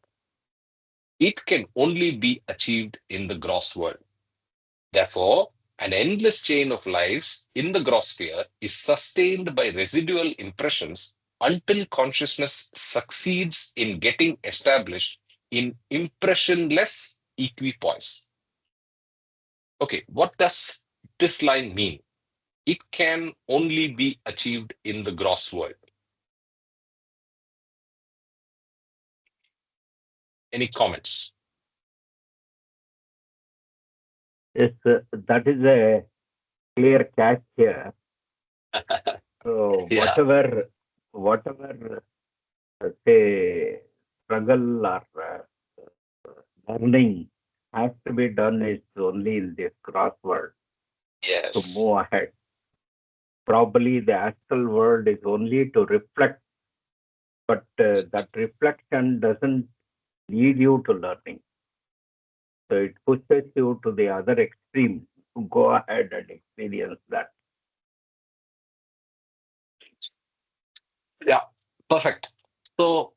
It can only be achieved in the gross world. Therefore, an endless chain of lives in the gross sphere is sustained by residual impressions until consciousness succeeds in getting established in impressionless equipoise. Okay, what does this line mean? It can only be achieved in the gross world. Any comments? Yes, that is a clear catch here. So Yeah. whatever say struggle or learning has to be done is only in this cross world to Yes. move ahead. Probably the astral world is only to reflect, but that reflection doesn't lead you to learning. So it pushes you to the other extreme to go ahead and experience that. Yeah. Perfect. So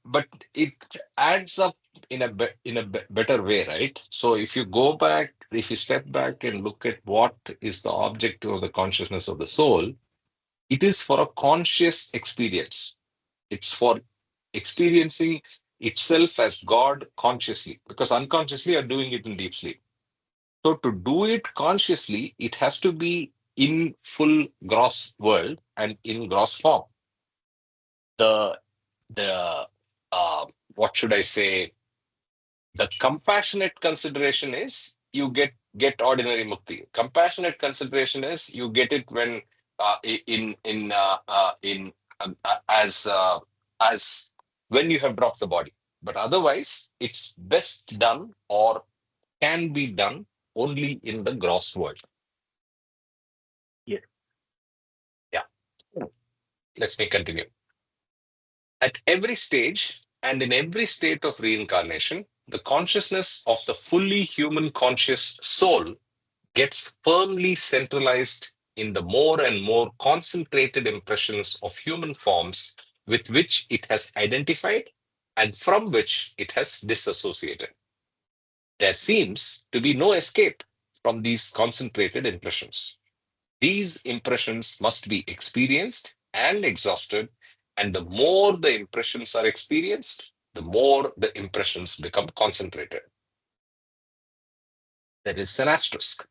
but it adds up in a better way, right? So if you go back, if you step back and look at what is the objective of the consciousness of the soul, it is for a conscious experience. It's for experiencing itself as God consciously, because unconsciously you're doing it in deep sleep. So to do it consciously, it has to be in full gross world and in gross form. The the what should I say? The compassionate consideration is you get ordinary mukti. Compassionate consideration is you get it when in as when you have dropped the body. But otherwise, it's best done or can be done only in the gross world. Yes. Yeah. Let me continue. At every stage and in every state of reincarnation, the consciousness of the fully human conscious soul gets firmly centralized in the more and more concentrated impressions of human forms with which it has identified and from which it has disassociated. There seems to be no escape from these concentrated impressions. These impressions must be experienced and exhausted, and the more the impressions are experienced, the more the impressions become concentrated. There is an asterisk.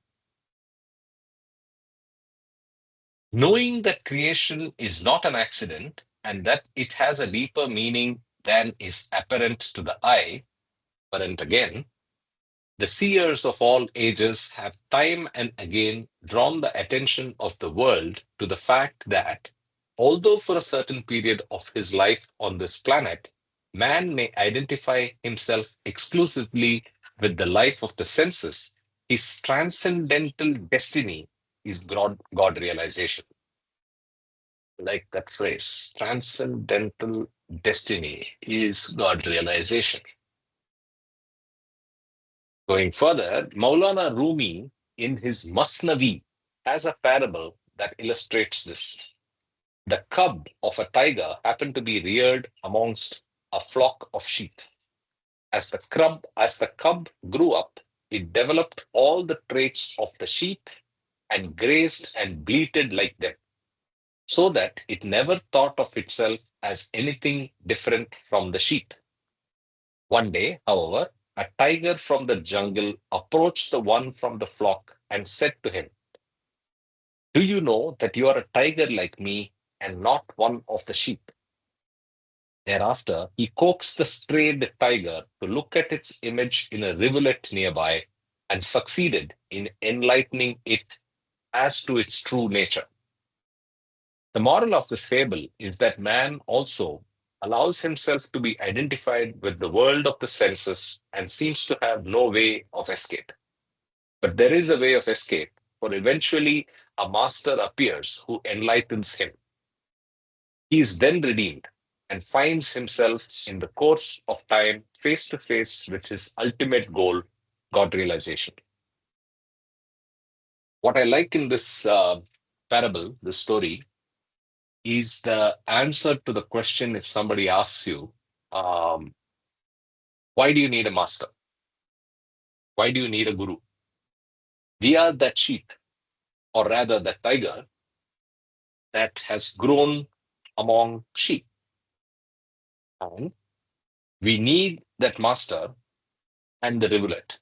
Knowing that creation is not an accident and that it has a deeper meaning than is apparent to the eye, but again, the seers of all ages have time and again drawn the attention of the world to the fact that although for a certain period of his life on this planet, man may identify himself exclusively with the life of the senses, his transcendental destiny is God realization. Like that phrase, transcendental destiny is God realization. Going further, Maulana Rumi in his Masnavi has a parable that illustrates this. The cub of a tiger happened to be reared amongst a flock of sheep. As the cub grew up, it developed all the traits of the sheep and grazed and bleated like them, so that it never thought of itself as anything different from the sheep. One day, however, a tiger from the jungle approached the one from the flock and said to him, "Do you know that you are a tiger like me and not one of the sheep?" Thereafter, he coaxed the strayed tiger to look at its image in a rivulet nearby and succeeded in enlightening it as to its true nature. The moral of this fable is that man also allows himself to be identified with the world of the senses and seems to have no way of escape. But there is a way of escape, for eventually a master appears who enlightens him. He is then redeemed and finds himself in the course of time face to face with his ultimate goal, God realization. What I like in this parable, this story, is the answer to the question if somebody asks you, um, why do you need a master? Why do you need a guru? We are that sheep, or rather that tiger, that has grown among sheep. And we need that master and the rivulet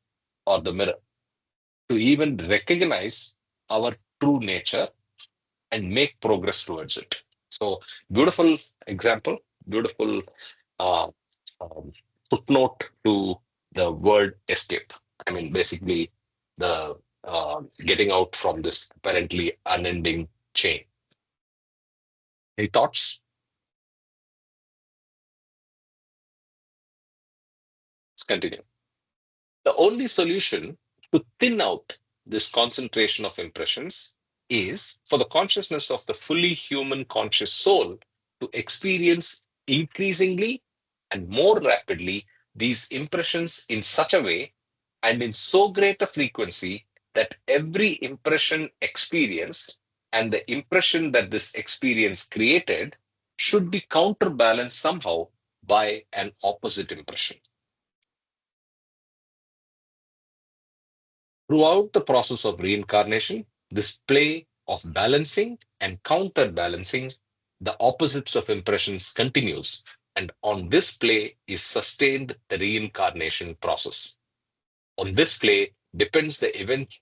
or the mirror to even recognize our true nature and make progress towards it. So, beautiful example, beautiful uh, um, footnote to the word escape. I mean, basically, the getting out from this apparently unending chain. Any thoughts? Let's continue. The only solution to thin out this concentration of impressions is for the consciousness of the fully human conscious soul to experience increasingly and more rapidly these impressions in such a way and in so great a frequency that every impression experienced and the impression that this experience created should be counterbalanced somehow by an opposite impression. Throughout the process of reincarnation, this play of balancing and counterbalancing the opposites of impressions continues, and on this play is sustained the reincarnation process. On this play depends the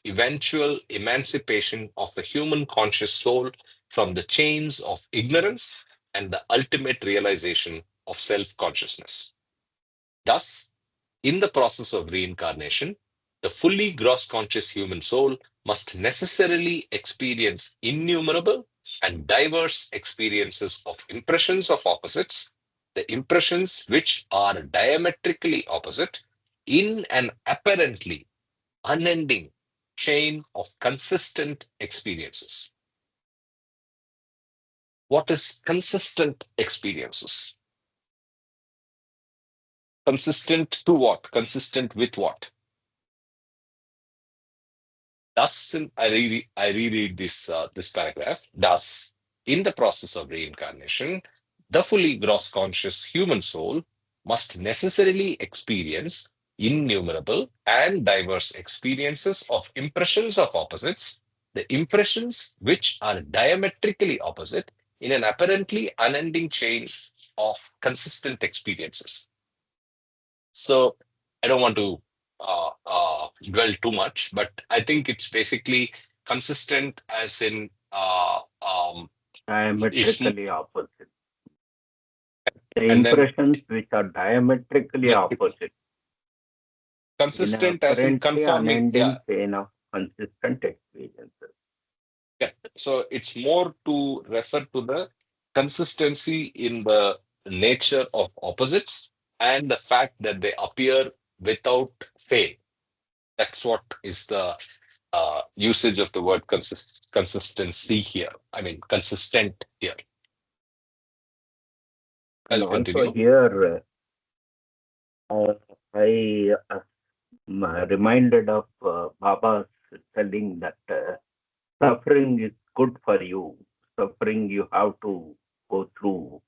eventual emancipation of the human conscious soul from the chains of ignorance and the ultimate realization of self-consciousness. Thus, in the process of reincarnation, the fully gross conscious human soul must necessarily experience innumerable and diverse experiences of impressions of opposites, the impressions which are diametrically opposite in an apparently unending chain of consistent experiences. What is consistent experiences? Consistent to what? Consistent with what? Thus, I reread this paragraph. Thus, in the process of reincarnation, the fully gross conscious human soul must necessarily experience innumerable and diverse experiences of impressions of opposites, the impressions which are diametrically opposite in an apparently unending chain of consistent experiences. So I don't want to dwell too much, but I think it's basically consistent as in it's Diametrically opposite. The and then impressions which are diametrically opposite in an consistent as in apparently conforming. Yeah, unending chain of consistent experiences. yeah. So it's more to refer to the consistency in the nature of opposites and the fact that they appear without fail. That's what is the usage of the word consistency here. I mean, consistent here. And I'll also continue. here, I reminded of Baba's telling that suffering is good for you. Suffering you have to go through.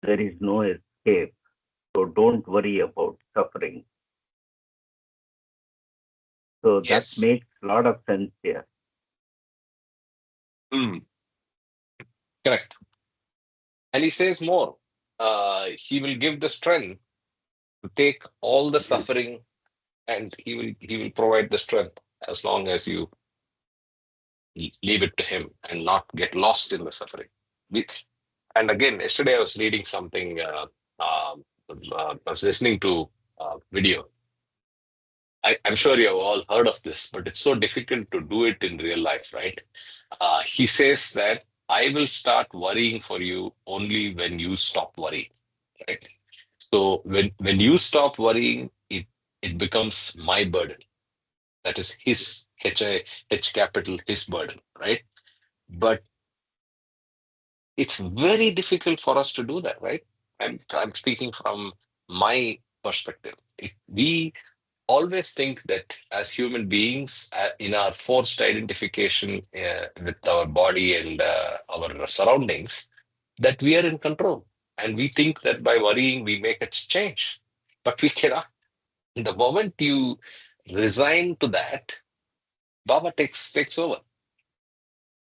There is no escape. So don't worry about suffering. So that Yes. makes a lot of sense here. Correct. And he says more. He will give the strength to take all the suffering, and he will provide the strength as long as you leave it to him and not get lost in the suffering. And again, yesterday I was reading something. I was listening to a video. I'm sure you have all heard of this, but it's so difficult to do it in real life, right? He says that I will start worrying for you only when you stop worrying, right? So when you stop worrying, it becomes my burden. That is his H capital, his burden, right? But it's very difficult for us to do that, right? I'm speaking from my perspective. We always think that as human beings, in our forced identification with our body and our surroundings, that we are in control. And we think that by worrying, we make a change. But we cannot. The moment you resign to that, Baba takes over.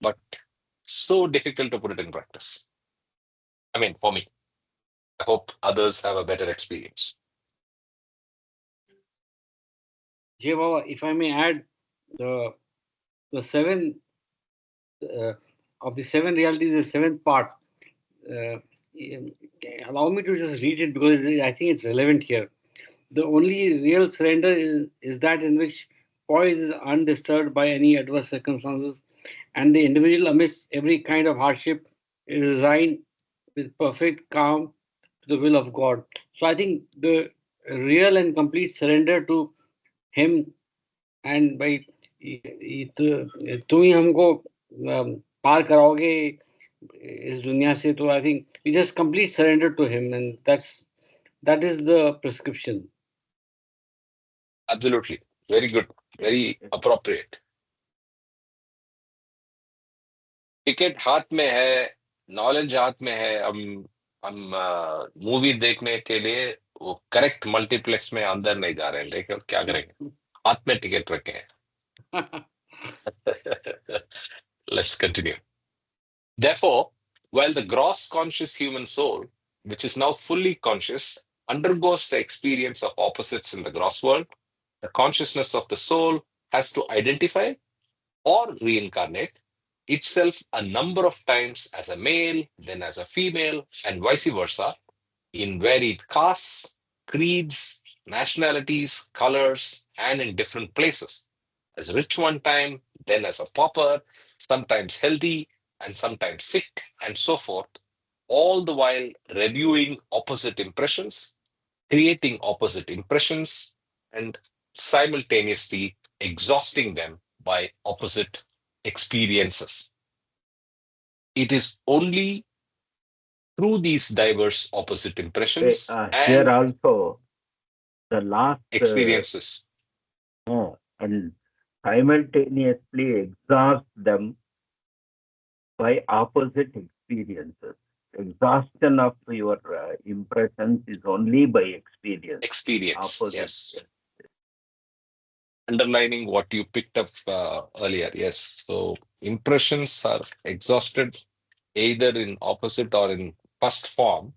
But so difficult to put it in practice. I mean, for me, I hope others have a better experience. Jay Baba, if I may add, the seven of the seven realities, the seventh part. Uh, Allow me to just read it because I think it's relevant here. The only real surrender is that in which poise is undisturbed by any adverse circumstances, and the individual, amidst every kind of hardship, is resigned with perfect calm to the will of God. So I think the real and complete surrender to Him, and by तुम ही हमको पार कराओगे इस दुनिया से, तो I think we just complete surrender to Him, and that is the prescription. Absolutely. Very good. Very appropriate. Ticket हाथ में है, नॉलेज हाथ में है. हम मूवी देखने के लिए वो करेक्ट मल्टीप्लेक्स में अंदर नहीं जा रहे हैं, लेकिन क्या करेंगे, हाथ में टिकट रखे हैं. Let's continue. Therefore, while the gross conscious human soul, which is now fully conscious, undergoes the experience of opposites in the gross world, the consciousness of the soul has to identify or reincarnate itself a number of times as a male, then as a female, and vice versa, in varied castes, creeds, nationalities, colors, and in different places. As rich one time, then as a pauper, sometimes healthy, and sometimes sick, and so forth, all the while reviewing opposite impressions, creating opposite impressions, and simultaneously exhausting them by opposite experiences. It is only through these diverse opposite impressions Here and also, the last experiences. and simultaneously exhaust them by opposite experiences. Exhaustion of your impressions is only by experience. Experience, Opposite. yes. Underlining what you picked up earlier, yes. So impressions are exhausted either in opposite or in first form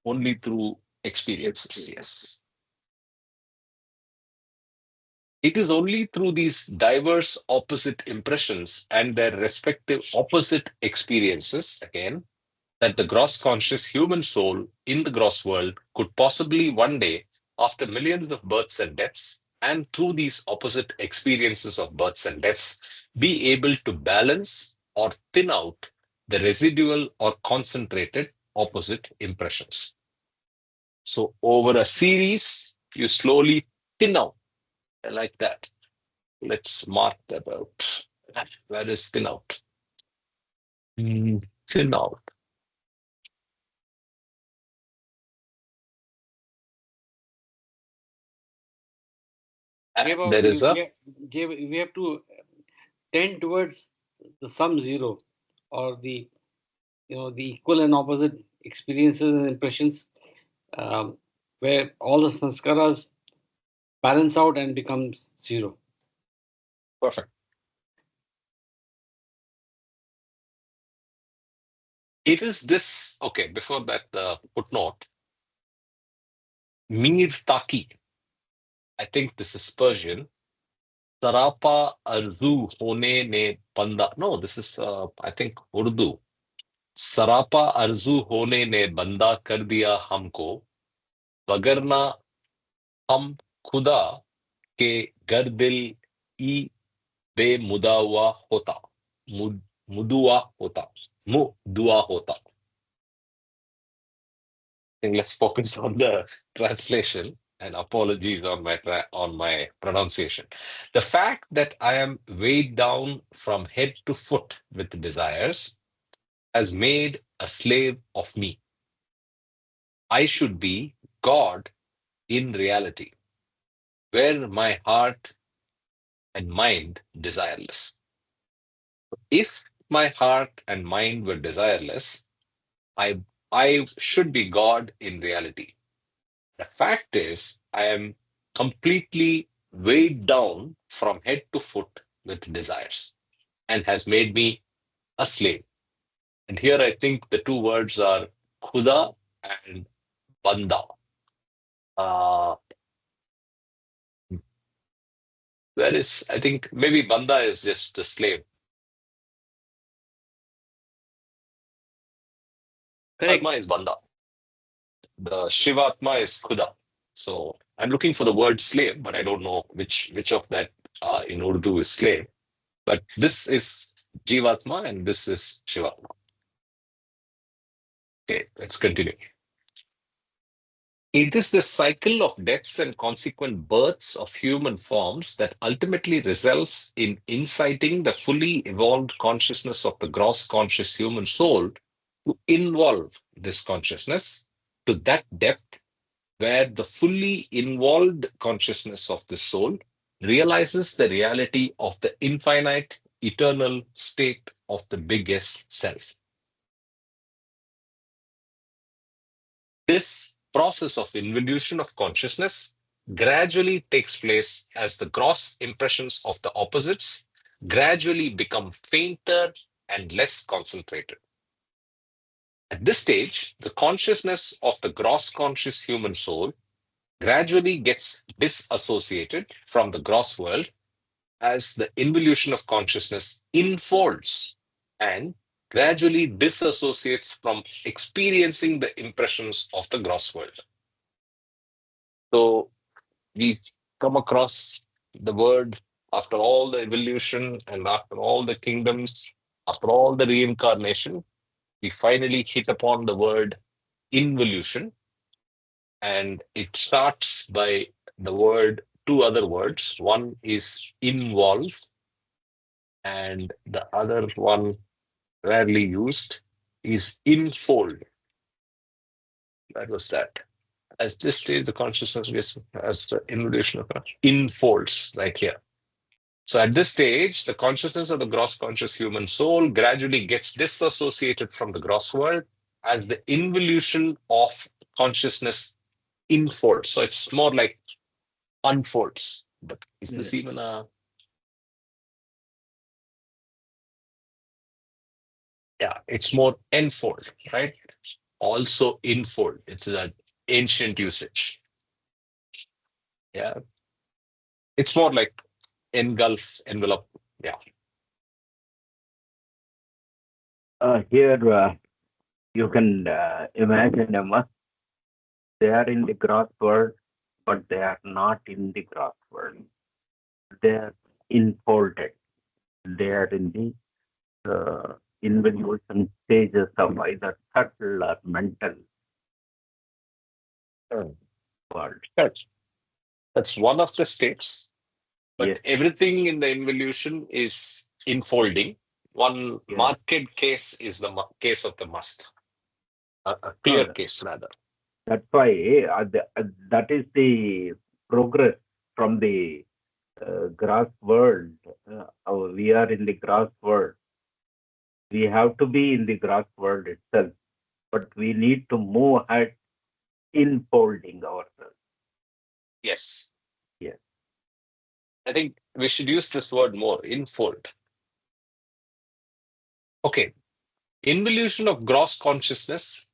only through experiences, yes. It is only through these diverse opposite impressions and their respective opposite experiences, again, that the gross conscious human soul in the gross world could possibly one day, after millions of births and deaths, and through these opposite experiences of births and deaths, be able to balance or thin out the residual or concentrated opposite impressions. So over a series, you slowly thin out. I like that. Let's mark that out. Where is thin out? Thin out. There is a we have to tend towards the sum zero, or the the equal and opposite experiences and impressions, where all the sanskaras balance out and become zero. perfect. It is this, okay, before that, the footnote, Mir Taki. I think this is Persian. Sarapa arzu hone ne banda. No, this is, I think, Urdu. Sarapa arzu hone ne banda kar diya humko, wagarna hum khuda ke gar dil e be mudawa hota. Mudua hota. Mudua hota. I think let's focus on the translation, and apologies on my pronunciation. The fact that I am weighed down from head to foot with desires has made a slave of me. I should be God in reality, where my heart and mind desireless. If my heart and mind were desireless, I should be God in reality. The fact is, I am completely weighed down from head to foot with desires and has made me a slave. And here I think the two words are khuda and banda. Where is, I think maybe banda is just a slave. Correct. Atma is banda. The Shivatma is khuda. So I'm looking for the word slave, but I don't know which of that in Urdu is slave. But this is Jivatma and this is Shivatma. Okay, let's continue. It is the cycle of deaths and consequent births of human forms that ultimately results in inciting the fully evolved consciousness of the gross conscious human soul to involve this consciousness to that depth where the fully involved consciousness of the soul realizes the reality of the infinite, eternal state of the biggest self. This process of involution of consciousness gradually takes place as the gross impressions of the opposites gradually become fainter and less concentrated. At this stage, the consciousness of the gross conscious human soul gradually gets disassociated from the gross world as the involution of consciousness enfolds and gradually disassociates from experiencing the impressions of the gross world. So we come across the word after all the evolution and after all the kingdoms, after all the reincarnation, we finally hit upon the word involution. And it starts by the word, two other words. One is involve, and the other one rarely used is infold. That was that. As this stage, the consciousness gets as the involution of infolds, like here. So at this stage, the consciousness of the gross conscious human soul gradually gets disassociated from the gross world as the involution of consciousness infolds. So it's more like unfolds. But is this even a... Yeah, it's more enfold, right? Also infold. It's an ancient usage. Yeah. It's more like engulf, envelope. Yeah. Here you can imagine a must. They are in the gross world, but they are not in the gross world. They are enfolded. They are in the involution stages of either subtle or mental world. That's one of the states, but Yes, everything in the involution is infolding. One yes. marked case is the case of the must, a clear No, case rather. that's why that is the progress from the grass world. We are in the grass world. We have to be in the grass world itself, but we need to move ahead infolding ourselves. Yes, Yes, I think we should use this word more, infold. Okay, involution of gross consciousness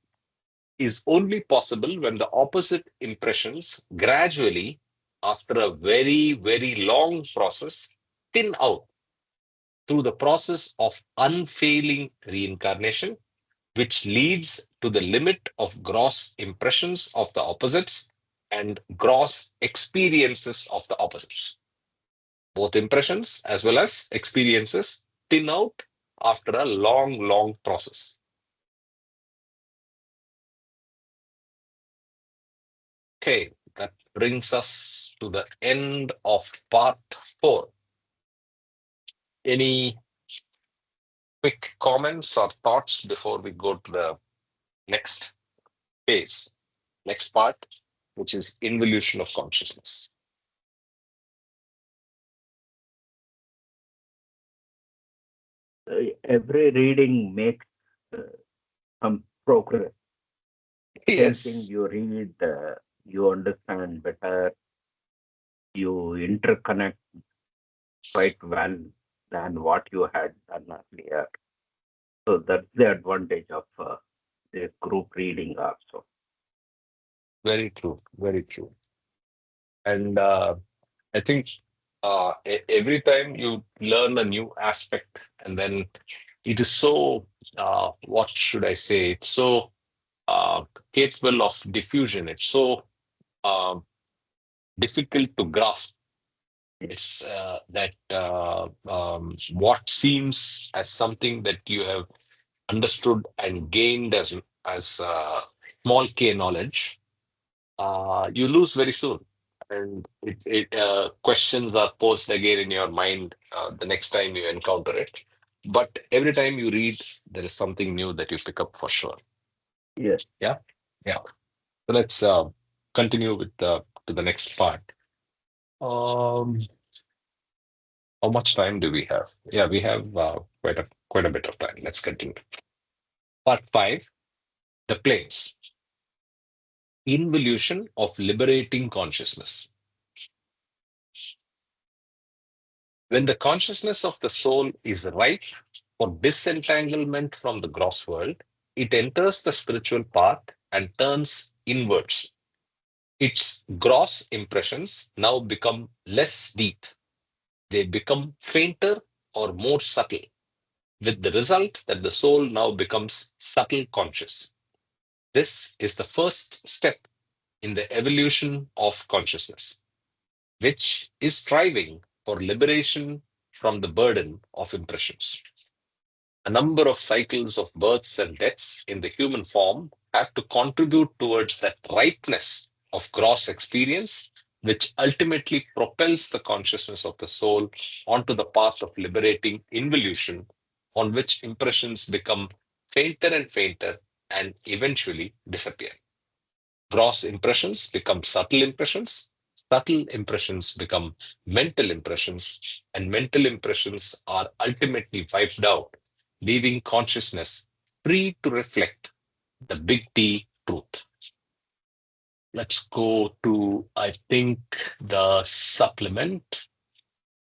is only possible when the opposite impressions gradually, after a very, very long process, thin out through the process of unfailing reincarnation, which leads to the limit of gross impressions of the opposites and gross experiences of the opposites. Both impressions as well as experiences thin out after a long, long process. Okay, that brings us to the end of part 4. Any quick comments or thoughts before we go to the next phase, next part, which is involution of consciousness? every reading makes uh, some progress. Same thing Yes, you read, you understand better, you interconnect quite well than what you had done earlier. So that's the advantage of the group reading also. very true, very true. And I think every time you learn a new aspect, and then it is so, what should I say? It's so capable of diffusion. It's so difficult to grasp. It's that what seems as something that you have understood and gained as small k knowledge, you lose very soon. And questions are posed again in your mind the next time you encounter it. But every time you read, there is something new that you pick up for sure. Yes. Yeah, yeah. So let's continue with the to the next part. Um, how much time do we have? Yeah, we have quite a bit of time. Let's continue. Part 5: the planes. Involution of liberating consciousness. When the consciousness of the soul is ripe for disentanglement from the gross world, it enters the spiritual path and turns inwards. Its gross impressions now become less deep. They become fainter or more subtle, with the result that the soul now becomes subtle conscious. This is the first step in the evolution of consciousness, which is striving for liberation from the burden of impressions. A number of cycles of births and deaths in the human form have to contribute towards that ripeness of gross experience, which ultimately propels the consciousness of the soul onto the path of liberating involution, on which impressions become fainter and fainter and eventually disappear. Gross impressions become subtle impressions become mental impressions, and mental impressions are ultimately wiped out, leaving consciousness free to reflect the big T truth. Let's go to, I think, the supplement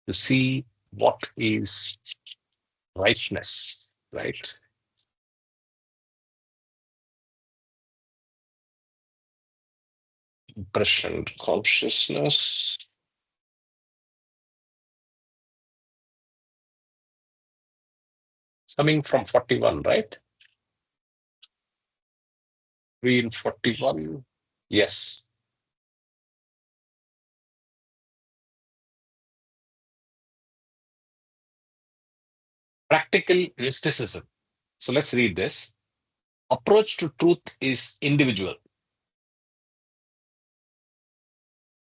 to see what is rightness, right? Impression consciousness. Coming from 41, right? We in 41. Yes. Practical mysticism. So let's read this. Approach to truth is individual.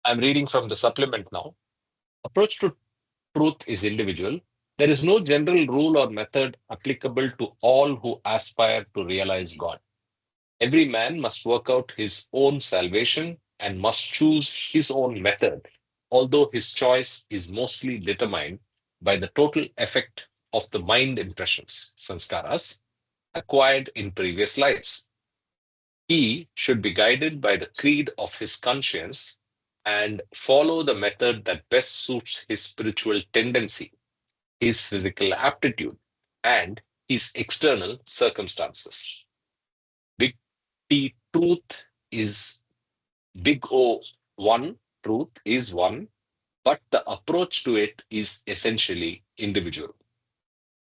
I'm reading from the supplement now. Approach to truth is individual. There is no general rule or method applicable to all who aspire to realize God. Every man must work out his own salvation and must choose his own method, although his choice is mostly determined by the total effect of the mind impressions, sanskaras, acquired in previous lives. He should be guided by the creed of his conscience and follow the method that best suits his spiritual tendency, his physical aptitude, and his external circumstances. Big T truth is big O one, truth is one, but the approach to it is essentially individual.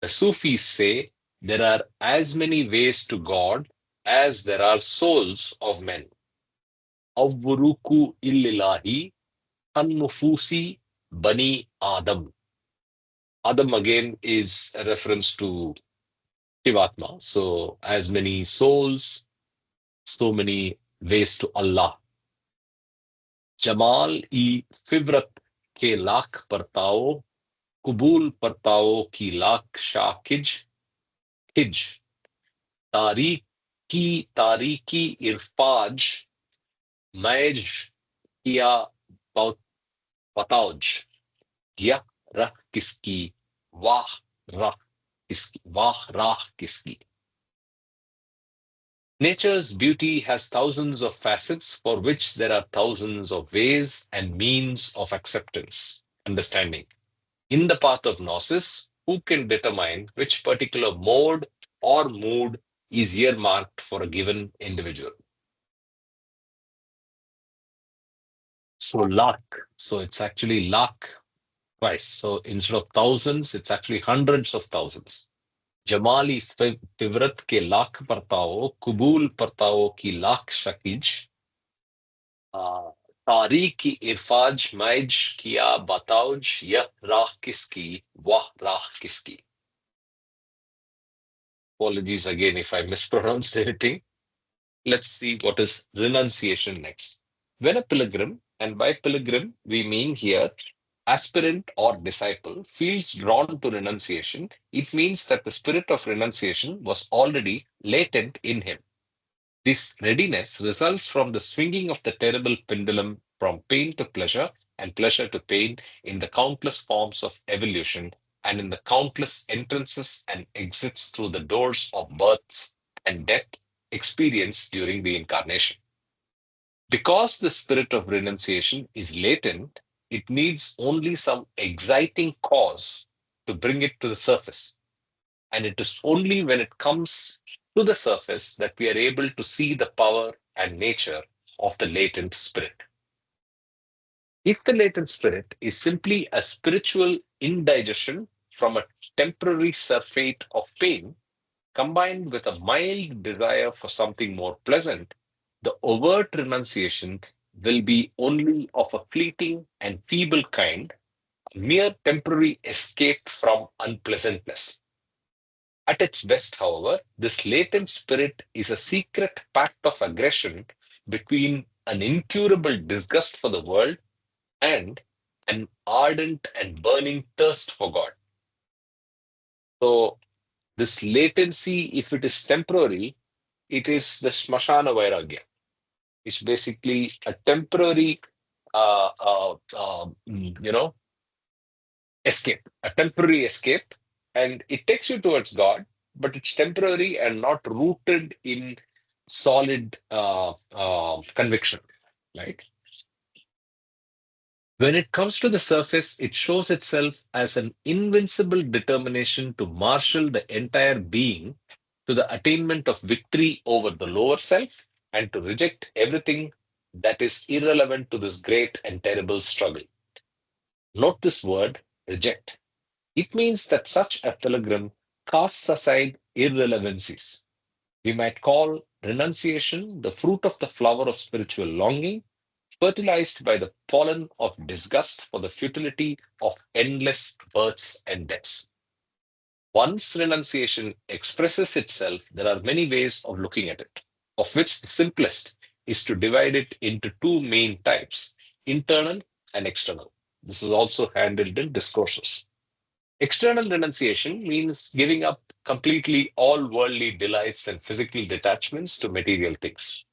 The Sufis say there are as many ways to God as there are souls of men. Avvuruku illillahi Hannufusi Bani Adam. Adam again is a reference to Shivatma. So, as many souls, so many ways to Allah. Jamal e Fivrat ke lakh partao, Kubul partao ki lakh shakij, hij. Tariki irfaj, Maij kiya batauj. यह रह किसकी वाह राह किसकी. Nature's beauty has thousands of facets for which there are thousands of ways and means of acceptance, understanding. In the path of gnosis, who can determine which particular mode or mood is earmarked for a given individual? So lakh. So it's actually lakh twice. So instead of thousands, it's actually hundreds of thousands. Jamali फिवरत के लाख परताओ, कुबूल परताओ की लाख शकीज, तारीख की इरफाज मैज किया बताओज, यह राह किसकी, वह राह किसकी. Apologies again if I mispronounced anything. Let's see what is renunciation next. When a pilgrim, and by pilgrim we mean here aspirant or disciple, feels drawn to renunciation, it means that the spirit of renunciation was already latent in him. This readiness results from the swinging of the terrible pendulum from pain to pleasure and pleasure to pain in the countless forms of evolution and in the countless entrances and exits through the doors of births and death experienced during the incarnation. Because the spirit of renunciation is latent, it needs only some exciting cause to bring it to the surface. And it is only when it comes to the surface that we are able to see the power and nature of the latent spirit. If the latent spirit is simply a spiritual indigestion from a temporary surfeit of pain, combined with a mild desire for something more pleasant, the overt renunciation will be only of a fleeting and feeble kind, a mere temporary escape from unpleasantness. At its best, however, this latent spirit is a secret pact of aggression between an incurable disgust for the world and an ardent and burning thirst for God. So, this latency, if it is temporary, it is the Smashana Vairagya. It's basically a temporary, escape, a temporary escape, and it takes you towards God, but it's temporary and not rooted in solid conviction, right? When it comes to the surface, it shows itself as an invincible determination to marshal the entire being to the attainment of victory over the lower self and to reject everything that is irrelevant to this great and terrible struggle. Note this word, reject. It means that such a pilgrim casts aside irrelevancies. We might call renunciation the fruit of the flower of spiritual longing, fertilized by the pollen of disgust for the futility of endless births and deaths. Once renunciation expresses itself, there are many ways of looking at it, of which the simplest is to divide it into two main types, internal and external. This is also handled in discourses. External renunciation means giving up completely all worldly delights and physical detachments to material things.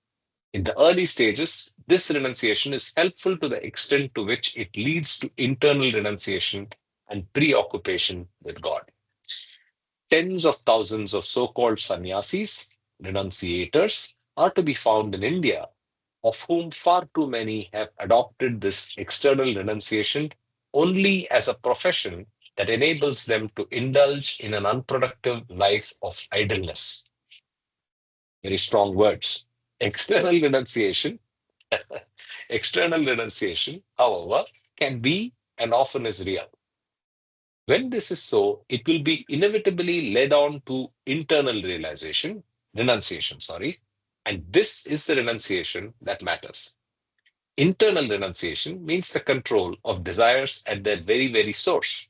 In the early stages, this renunciation is helpful to the extent to which it leads to internal renunciation and preoccupation with God. Tens of thousands of so called sannyasis, renunciators, are to be found in India, of whom far too many have adopted this external renunciation only as a profession that enables them to indulge in an unproductive life of idleness. Very strong words. External renunciation, external renunciation, however, can be and often is real. When this is so, it will be inevitably led on to internal renunciation, sorry, and this is the renunciation that matters. Internal renunciation means the control of desires at their very, very source,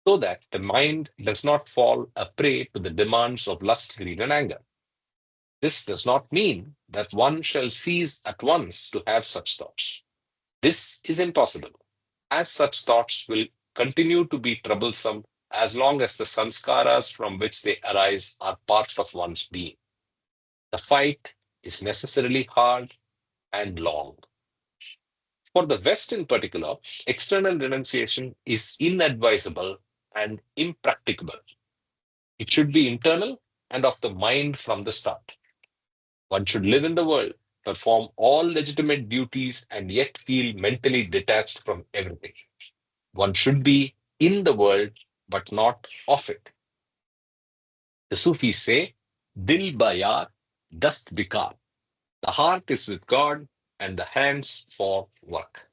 so that the mind does not fall a prey to the demands of lust, greed, and anger. This does not mean that one shall cease at once to have such thoughts. This is impossible, as such thoughts will continue to be troublesome as long as the sanskaras from which they arise are part of one's being. The fight is necessarily hard and long. For the West in particular, external renunciation is inadvisable and impracticable. It should be internal and of the mind from the start. One should live in the world, perform all legitimate duties, and yet feel mentally detached from everything. One should be in the world, but not of it. The Sufis say, Dil bayar, dast bikar. The heart is with God and the hands for work.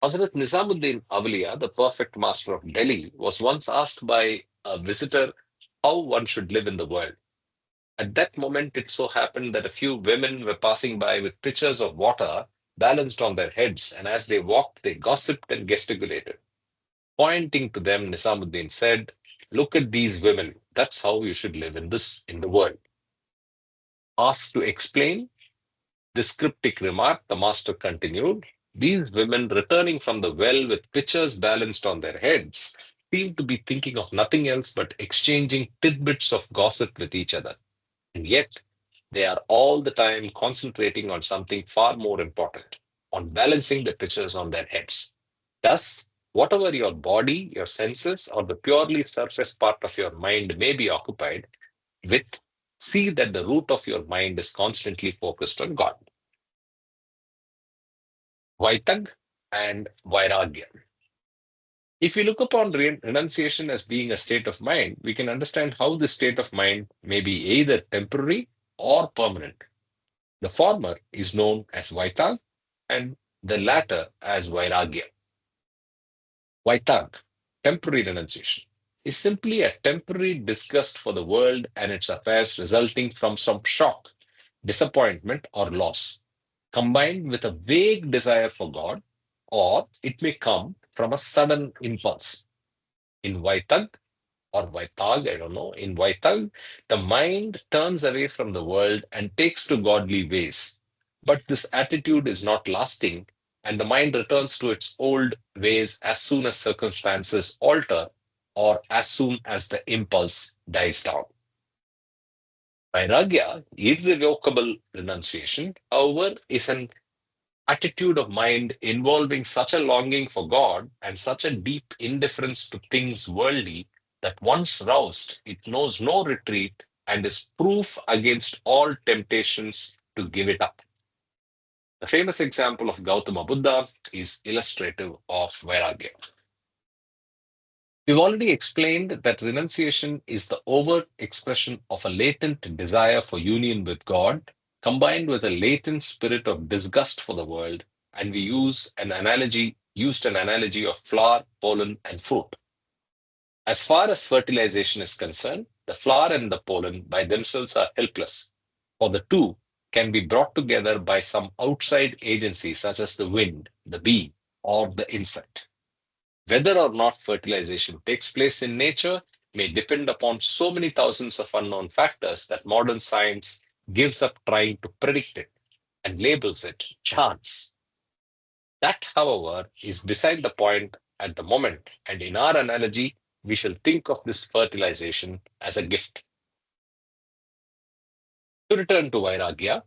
Hazrat Nizamuddin Awliya, the perfect master of Delhi, was once asked by a visitor how one should live in the world. At that moment, it so happened that a few women were passing by with pitchers of water balanced on their heads, and as they walked, they gossiped and gesticulated. Pointing to them, Nizamuddin said, "Look at these women. That's how you should live in the world." Asked to explain this cryptic remark, the master continued, "These women returning from the well with pitchers balanced on their heads seem to be thinking of nothing else but exchanging tidbits of gossip with each other. And yet, they are all the time concentrating on something far more important, on balancing the pitchers on their heads. Thus, whatever your body, your senses, or the purely surface part of your mind may be occupied with, see that the root of your mind is constantly focused on God." Vaitag and Vairagya. If we look upon renunciation as being a state of mind, we can understand how this state of mind may be either temporary or permanent. The former is known as Vaitag and the latter as Vairagya. Vaitag, temporary renunciation, is simply a temporary disgust for the world and its affairs resulting from some shock, disappointment, or loss, combined with a vague desire for God, or it may come from a sudden impulse. In Vaitag or Vaitag, I don't know, in Vaitag, the mind turns away from the world and takes to godly ways. But this attitude is not lasting, and the mind returns to its old ways as soon as circumstances alter or as soon as the impulse dies down. Vairagya, irrevocable renunciation, however, is an attitude of mind involving such a longing for God and such a deep indifference to things worldly that once roused, it knows no retreat and is proof against all temptations to give it up. The famous example of Gautama Buddha is illustrative of Vairagya. We've already explained that renunciation is the overt expression of a latent desire for union with God, combined with a latent spirit of disgust for the world, and we used an analogy of flower, pollen, and fruit. As far as fertilization is concerned, the flower and the pollen by themselves are helpless, for the two can be brought together by some outside agency such as the wind, the bee, or the insect. Whether or not fertilization takes place in nature may depend upon so many thousands of unknown factors that modern science gives up trying to predict it and labels it chance. That, however, is beside the point at the moment, and in our analogy, we shall think of this fertilization as a gift. To return to Vairagya,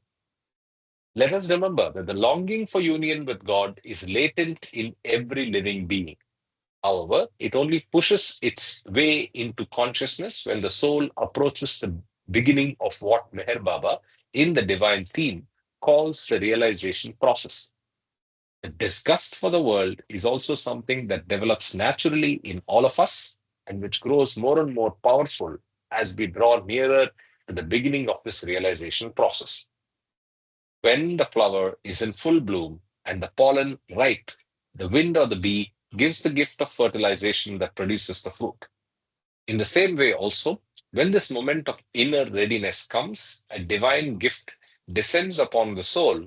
let us remember that the longing for union with God is latent in every living being. However, it only pushes its way into consciousness when the soul approaches the beginning of what Meher Baba in the divine theme calls the realization process. The disgust for the world is also something that develops naturally in all of us and which grows more and more powerful as we draw nearer to the beginning of this realization process. When the flower is in full bloom and the pollen ripe, the wind or the bee gives the gift of fertilization that produces the fruit. In the same way, also, when this moment of inner readiness comes, a divine gift descends upon the soul,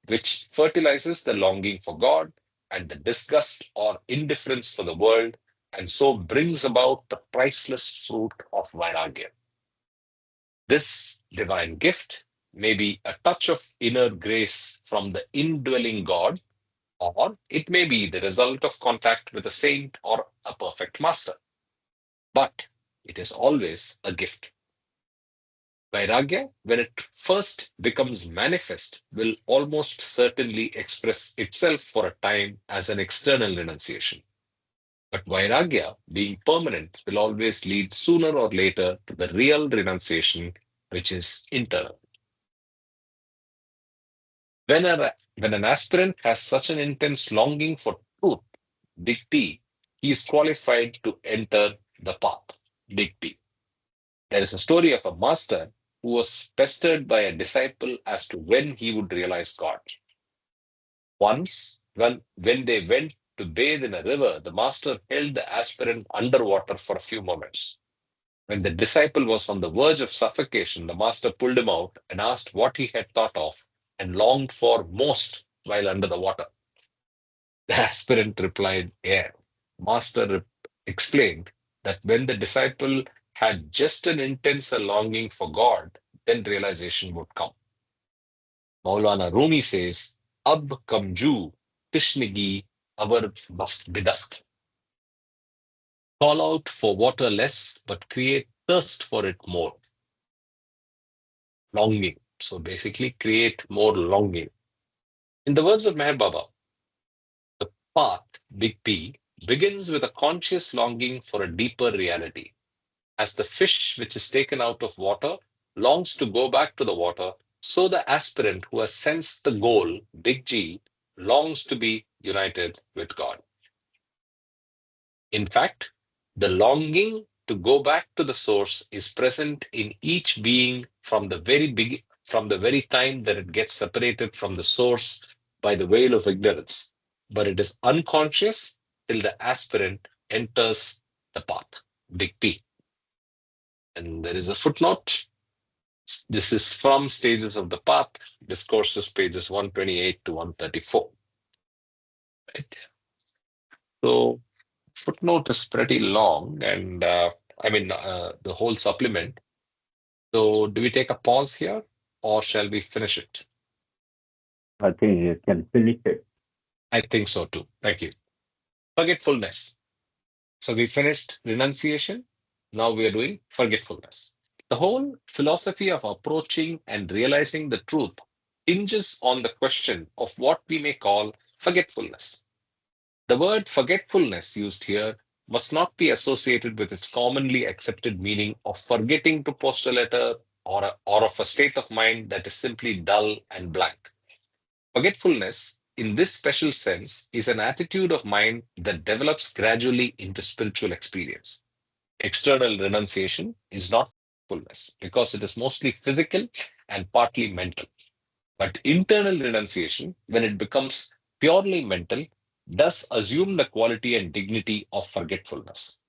which fertilizes the longing for God and the disgust or indifference for the world, and so brings about the priceless fruit of Vairagya. This divine gift may be a touch of inner grace from the indwelling God, or it may be the result of contact with a saint or a perfect master. But it is always a gift. Vairagya, when it first becomes manifest, will almost certainly express itself for a time as an external renunciation. But Vairagya, being permanent, will always lead sooner or later to the real renunciation, which is internal. When an aspirant has such an intense longing for truth, big T, he is qualified to enter the path, big P. There is a story of a master who was pestered by a disciple as to when he would realize God. Once, when they went to bathe in a river, the master held the aspirant underwater for a few moments. When the disciple was on the verge of suffocation, the master pulled him out and asked what he had thought of and longed for most while under the water. The aspirant replied, air. Master explained that when the disciple had just an intenser longing for God, then realization would come. Maulana Rumi says, Ab kamju tishnigi avar bidast. Call out for water less, but create thirst for it more. Longing. So basically, create more longing. In the words of Meher Baba, the path, big P, begins with a conscious longing for a deeper reality. As the fish which is taken out of water longs to go back to the water, so the aspirant who has sensed the goal, big G, longs to be united with God. In fact, the longing to go back to the source is present in each being from the very time that it gets separated from the source by the veil of ignorance. But it is unconscious till the aspirant enters the path, big P. And there is a footnote. This is from Stages of the Path, Discourses, pages 128 to 134. Right? So, footnote is pretty long, and the whole supplement. So, do we take a pause here, or shall we finish it? I think you can finish it. I think so too. Thank you. Forgetfulness. So, we finished renunciation. Now we are doing forgetfulness. The whole philosophy of approaching and realizing the truth hinges on the question of what we may call forgetfulness. The word forgetfulness used here must not be associated with its commonly accepted meaning of forgetting to post a letter or of a state of mind that is simply dull and blank. Forgetfulness, in this special sense, is an attitude of mind that develops gradually into spiritual experience. External renunciation is not forgetfulness because it is mostly physical and partly mental. But internal renunciation, when it becomes purely mental, does assume the quality and dignity of forgetfulness.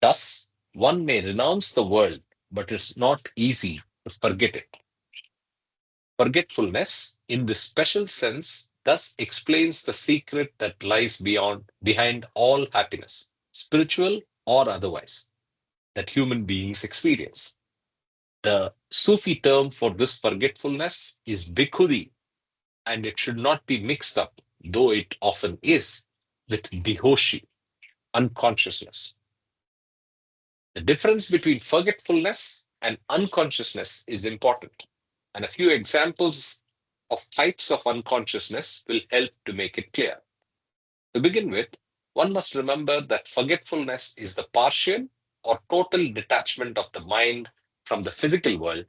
Thus, one may renounce the world, but it's not easy to forget it. Forgetfulness, in this special sense, thus explains the secret that lies behind all happiness, spiritual or otherwise. that human beings experience. The Sufi term for this forgetfulness is bikhudi, and it should not be mixed up, though it often is, with behoshi, unconsciousness. The difference between forgetfulness and unconsciousness is important, and a few examples of types of unconsciousness will help to make it clear. To begin with, one must remember that forgetfulness is the partial or total detachment of the mind from the physical world,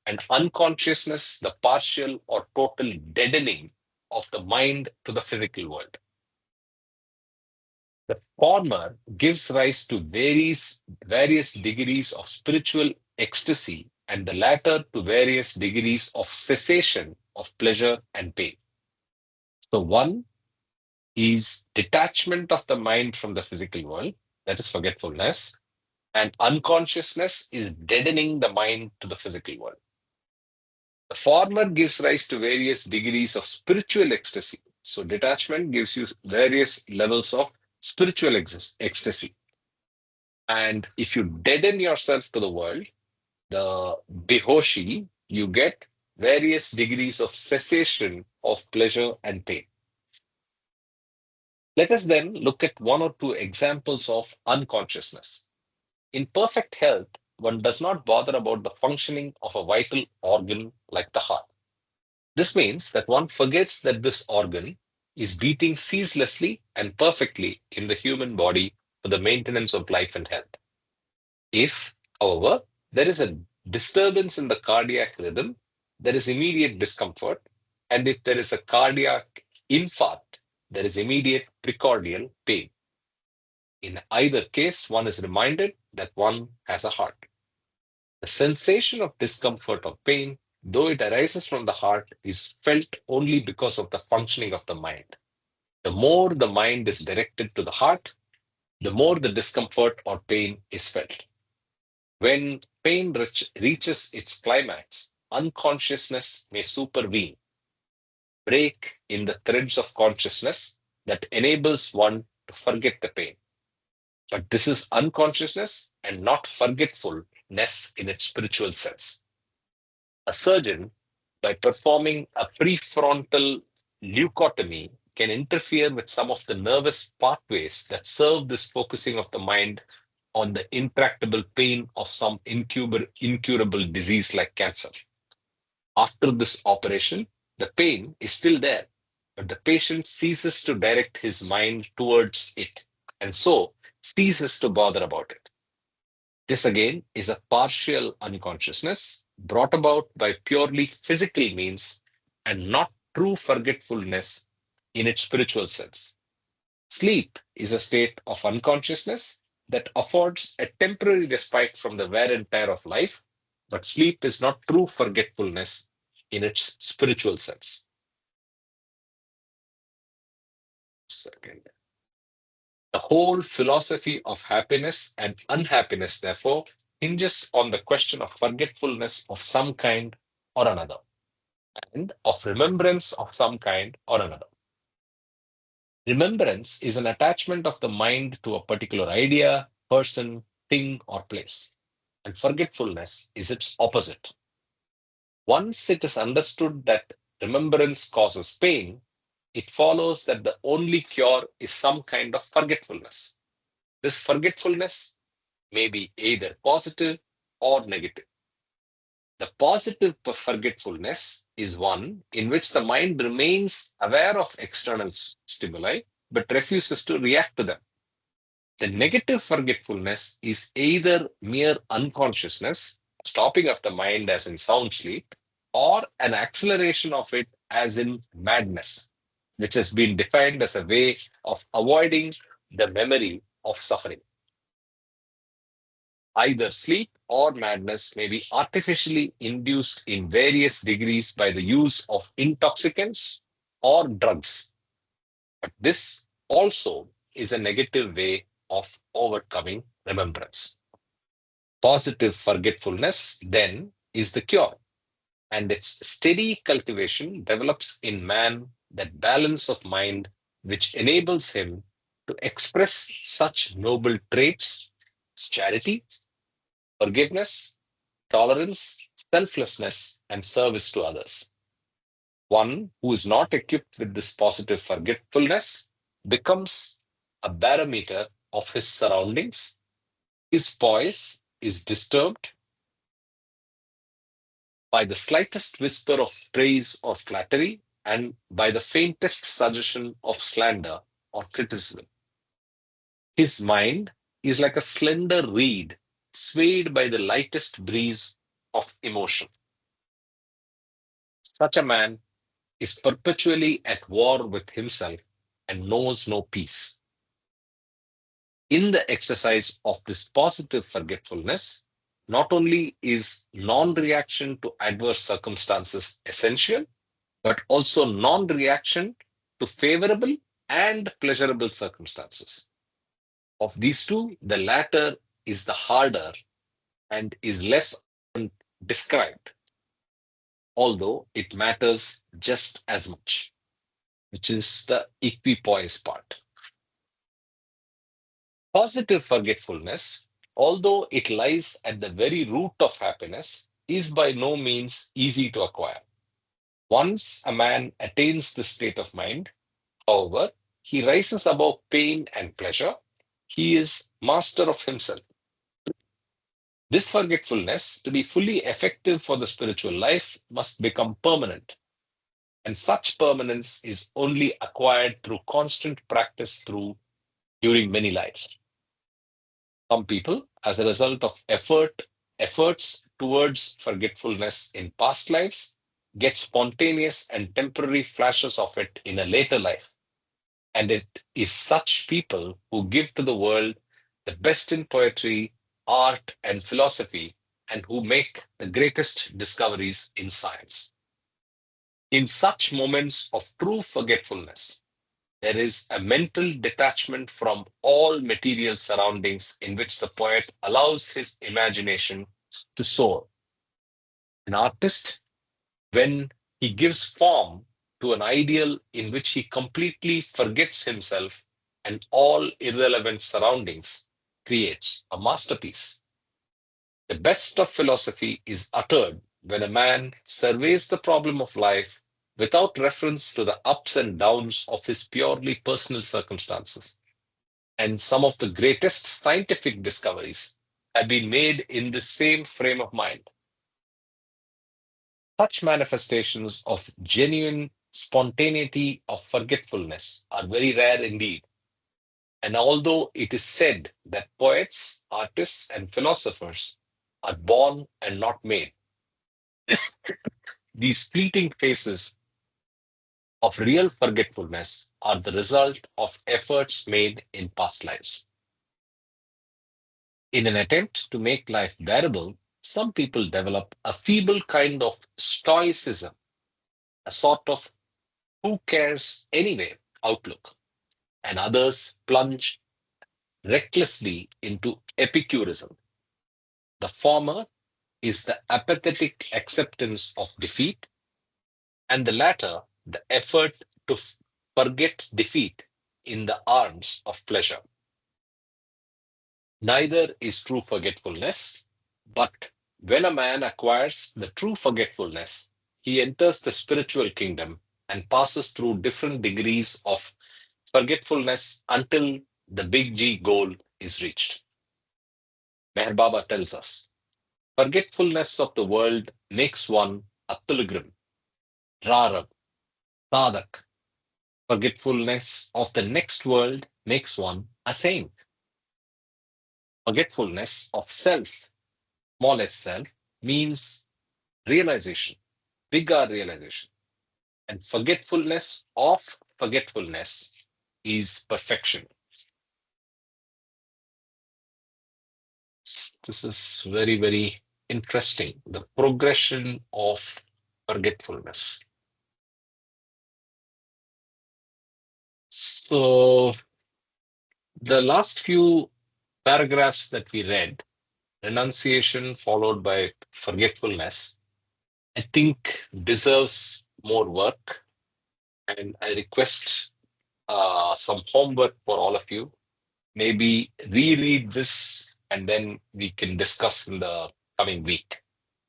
and unconsciousness, the partial or total deadening of the mind to the physical world. The former gives rise to various degrees of spiritual ecstasy, and the latter to various degrees of cessation of pleasure and pain. So, one is detachment of the mind from the physical world, that is forgetfulness, and unconsciousness is deadening the mind to the physical world. The former gives rise to various degrees of spiritual ecstasy. So, detachment gives you various levels of spiritual ecstasy. And if you deaden yourself to the world, the behoshi, you get various degrees of cessation of pleasure and pain. Let us then look at one or two examples of unconsciousness. In perfect health, one does not bother about the functioning of a vital organ like the heart. This means that one forgets that this organ is beating ceaselessly and perfectly in the human body for the maintenance of life and health. If, however, there is a disturbance in the cardiac rhythm, there is immediate discomfort, and if there is a cardiac infarct, there is immediate precordial pain. In either case, one is reminded that one has a heart. The sensation of discomfort or pain, though it arises from the heart, is felt only because of the functioning of the mind. The more the mind is directed to the heart, the more the discomfort or pain is felt. When pain reaches its climax, unconsciousness may supervene, break in the threads of consciousness that enables one to forget the pain. But this is unconsciousness and not forgetfulness in its spiritual sense. A surgeon, by performing a prefrontal leucotomy, can interfere with some of the nervous pathways that serve this focusing of the mind on the intractable pain of some incurable disease like cancer. After this operation, the pain is still there, but the patient ceases to direct his mind towards it, and so ceases to bother about it. This again is a partial unconsciousness brought about by purely physical means and not true forgetfulness in its spiritual sense. Sleep is a state of unconsciousness that affords a temporary respite from the wear and tear of life, but sleep is not true forgetfulness in its spiritual sense. Second. The whole philosophy of happiness and unhappiness, therefore, hinges on the question of forgetfulness of some kind or another, and of remembrance of some kind or another. Remembrance is an attachment of the mind to a particular idea, person, thing, or place, and forgetfulness is its opposite. Once it is understood that remembrance causes pain, it follows that the only cure is some kind of forgetfulness. This forgetfulness may be either positive or negative. The positive forgetfulness is one in which the mind remains aware of external stimuli but refuses to react to them. The negative forgetfulness is either mere unconsciousness, stopping of the mind as in sound sleep, or an acceleration of it as in madness, which has been defined as a way of avoiding the memory of suffering. Either sleep or madness may be artificially induced in various degrees by the use of intoxicants or drugs. But this also is a negative way of overcoming remembrance. Positive forgetfulness, then, is the cure, and its steady cultivation develops in man that balance of mind which enables him to express such noble traits as charity, forgiveness, tolerance, selflessness, and service to others. One who is not equipped with this positive forgetfulness becomes a barometer of his surroundings. His poise is disturbed by the slightest whisper of praise or flattery and by the faintest suggestion of slander or criticism. His mind is like a slender reed swayed by the lightest breeze of emotion. Such a man is perpetually at war with himself and knows no peace. In the exercise of this positive forgetfulness, not only is non reaction to adverse circumstances essential, but also non reaction to favorable and pleasurable circumstances. Of these two, the latter is the harder and is less often described, although it matters just as much, which is the equipoise part. Positive forgetfulness, although it lies at the very root of happiness, is by no means easy to acquire. Once a man attains this state of mind, however, he rises above pain and pleasure. He is master of himself. This forgetfulness, to be fully effective for the spiritual life, must become permanent. And such permanence is only acquired through constant practice during many lives. Some people, as a result of efforts towards forgetfulness in past lives, get spontaneous and temporary flashes of it in a later life. And it is such people who give to the world the best in poetry, art, and philosophy, and who make the greatest discoveries in science. In such moments of true forgetfulness, there is a mental detachment from all material surroundings in which the poet allows his imagination to soar. An artist, when he gives form to an ideal in which he completely forgets himself and all irrelevant surroundings, creates a masterpiece. The best of philosophy is uttered when a man surveys the problem of life without reference to the ups and downs of his purely personal circumstances. And some of the greatest scientific discoveries have been made in the same frame of mind. Such manifestations of genuine spontaneity of forgetfulness are very rare indeed. And although it is said that poets, artists, and philosophers are born and not made, these fleeting phases of real forgetfulness are the result of efforts made in past lives. In an attempt to make life bearable, some people develop a feeble kind of stoicism, a sort of who cares anyway outlook, and others plunge recklessly into Epicurism. The former is the apathetic acceptance of defeat, and the latter, the effort to forget defeat in the arms of pleasure. Neither is true forgetfulness, but when a man acquires the true forgetfulness, he enters the spiritual kingdom and passes through different degrees of forgetfulness until the big G goal is reached. Meher Baba tells us, forgetfulness of the world makes one a pilgrim, Rarab, Sadak. Forgetfulness of the next world makes one a saint. Forgetfulness of self, smallest self, means realization, bigger realization. And forgetfulness of forgetfulness is perfection. This is very, very interesting. The progression of forgetfulness. So, the last few paragraphs that we read, renunciation followed by forgetfulness, I think deserves more work. And I request some homework for all of you. Maybe reread this and then we can discuss in the coming week.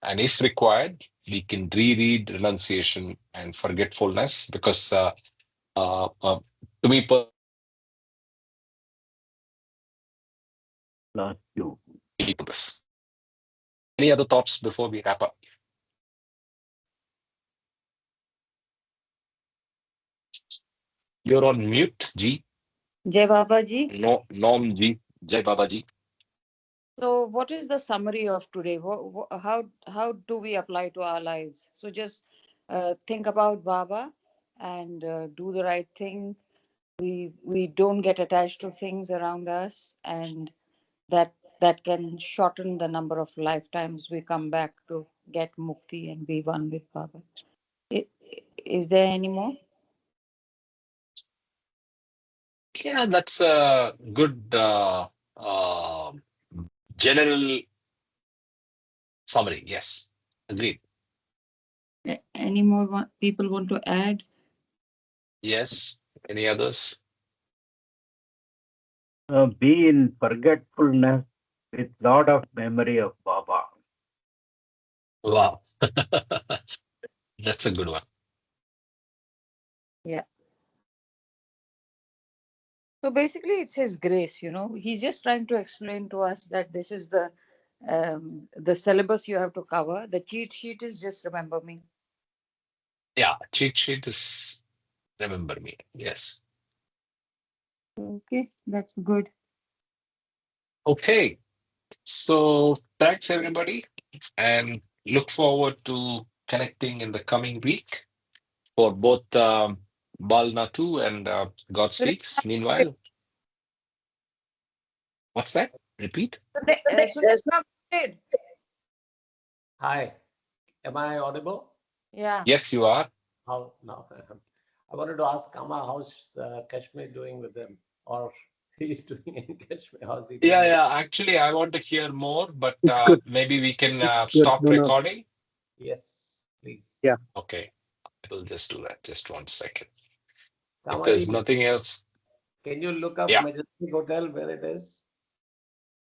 And if required, we can reread renunciation and forgetfulness, because to me Last you. this. Any other thoughts before we wrap up? You're on mute, G. Jai Baba ji. No, Nom G. Jai Baba Ji. So, what is the summary of today? How do we apply to our lives? So, just think about Baba and do the right thing. We don't get attached to things around us, and that can shorten the number of lifetimes we come back to get mukti and be one with Baba. I- Is there any more? Yeah, that's a good uh, general summary. Yes, agreed. Any more people want to add? Yes. Any others? Be in forgetfulness with lot of memory of Baba. Wow. That's a good one. Yeah. So basically, it's His grace. He's just trying to explain to us that this is the syllabus you have to cover. The cheat sheet is just remember me. Yeah, cheat sheet is remember me. Yes. Okay, that's good. Okay. So thanks everybody, and look forward to connecting in the coming week for both Balna 2 and God Today, Speaks. Meanwhile, what's that? Repeat. Sushma did. Hi, am I audible? Yeah. Yes, you are. How now? I wanted to ask Kama, how's Kashmir doing with him, or he's doing in Kashmir? How's he doing? Yeah. Actually, I want to hear more, but It's good. maybe we can It's good. stop No, no. recording. Yes, please. Yeah. Okay, I will just do that. Just 1 second. If Kamaji, there's nothing else, can you look up yeah. Majestic Hotel where it is?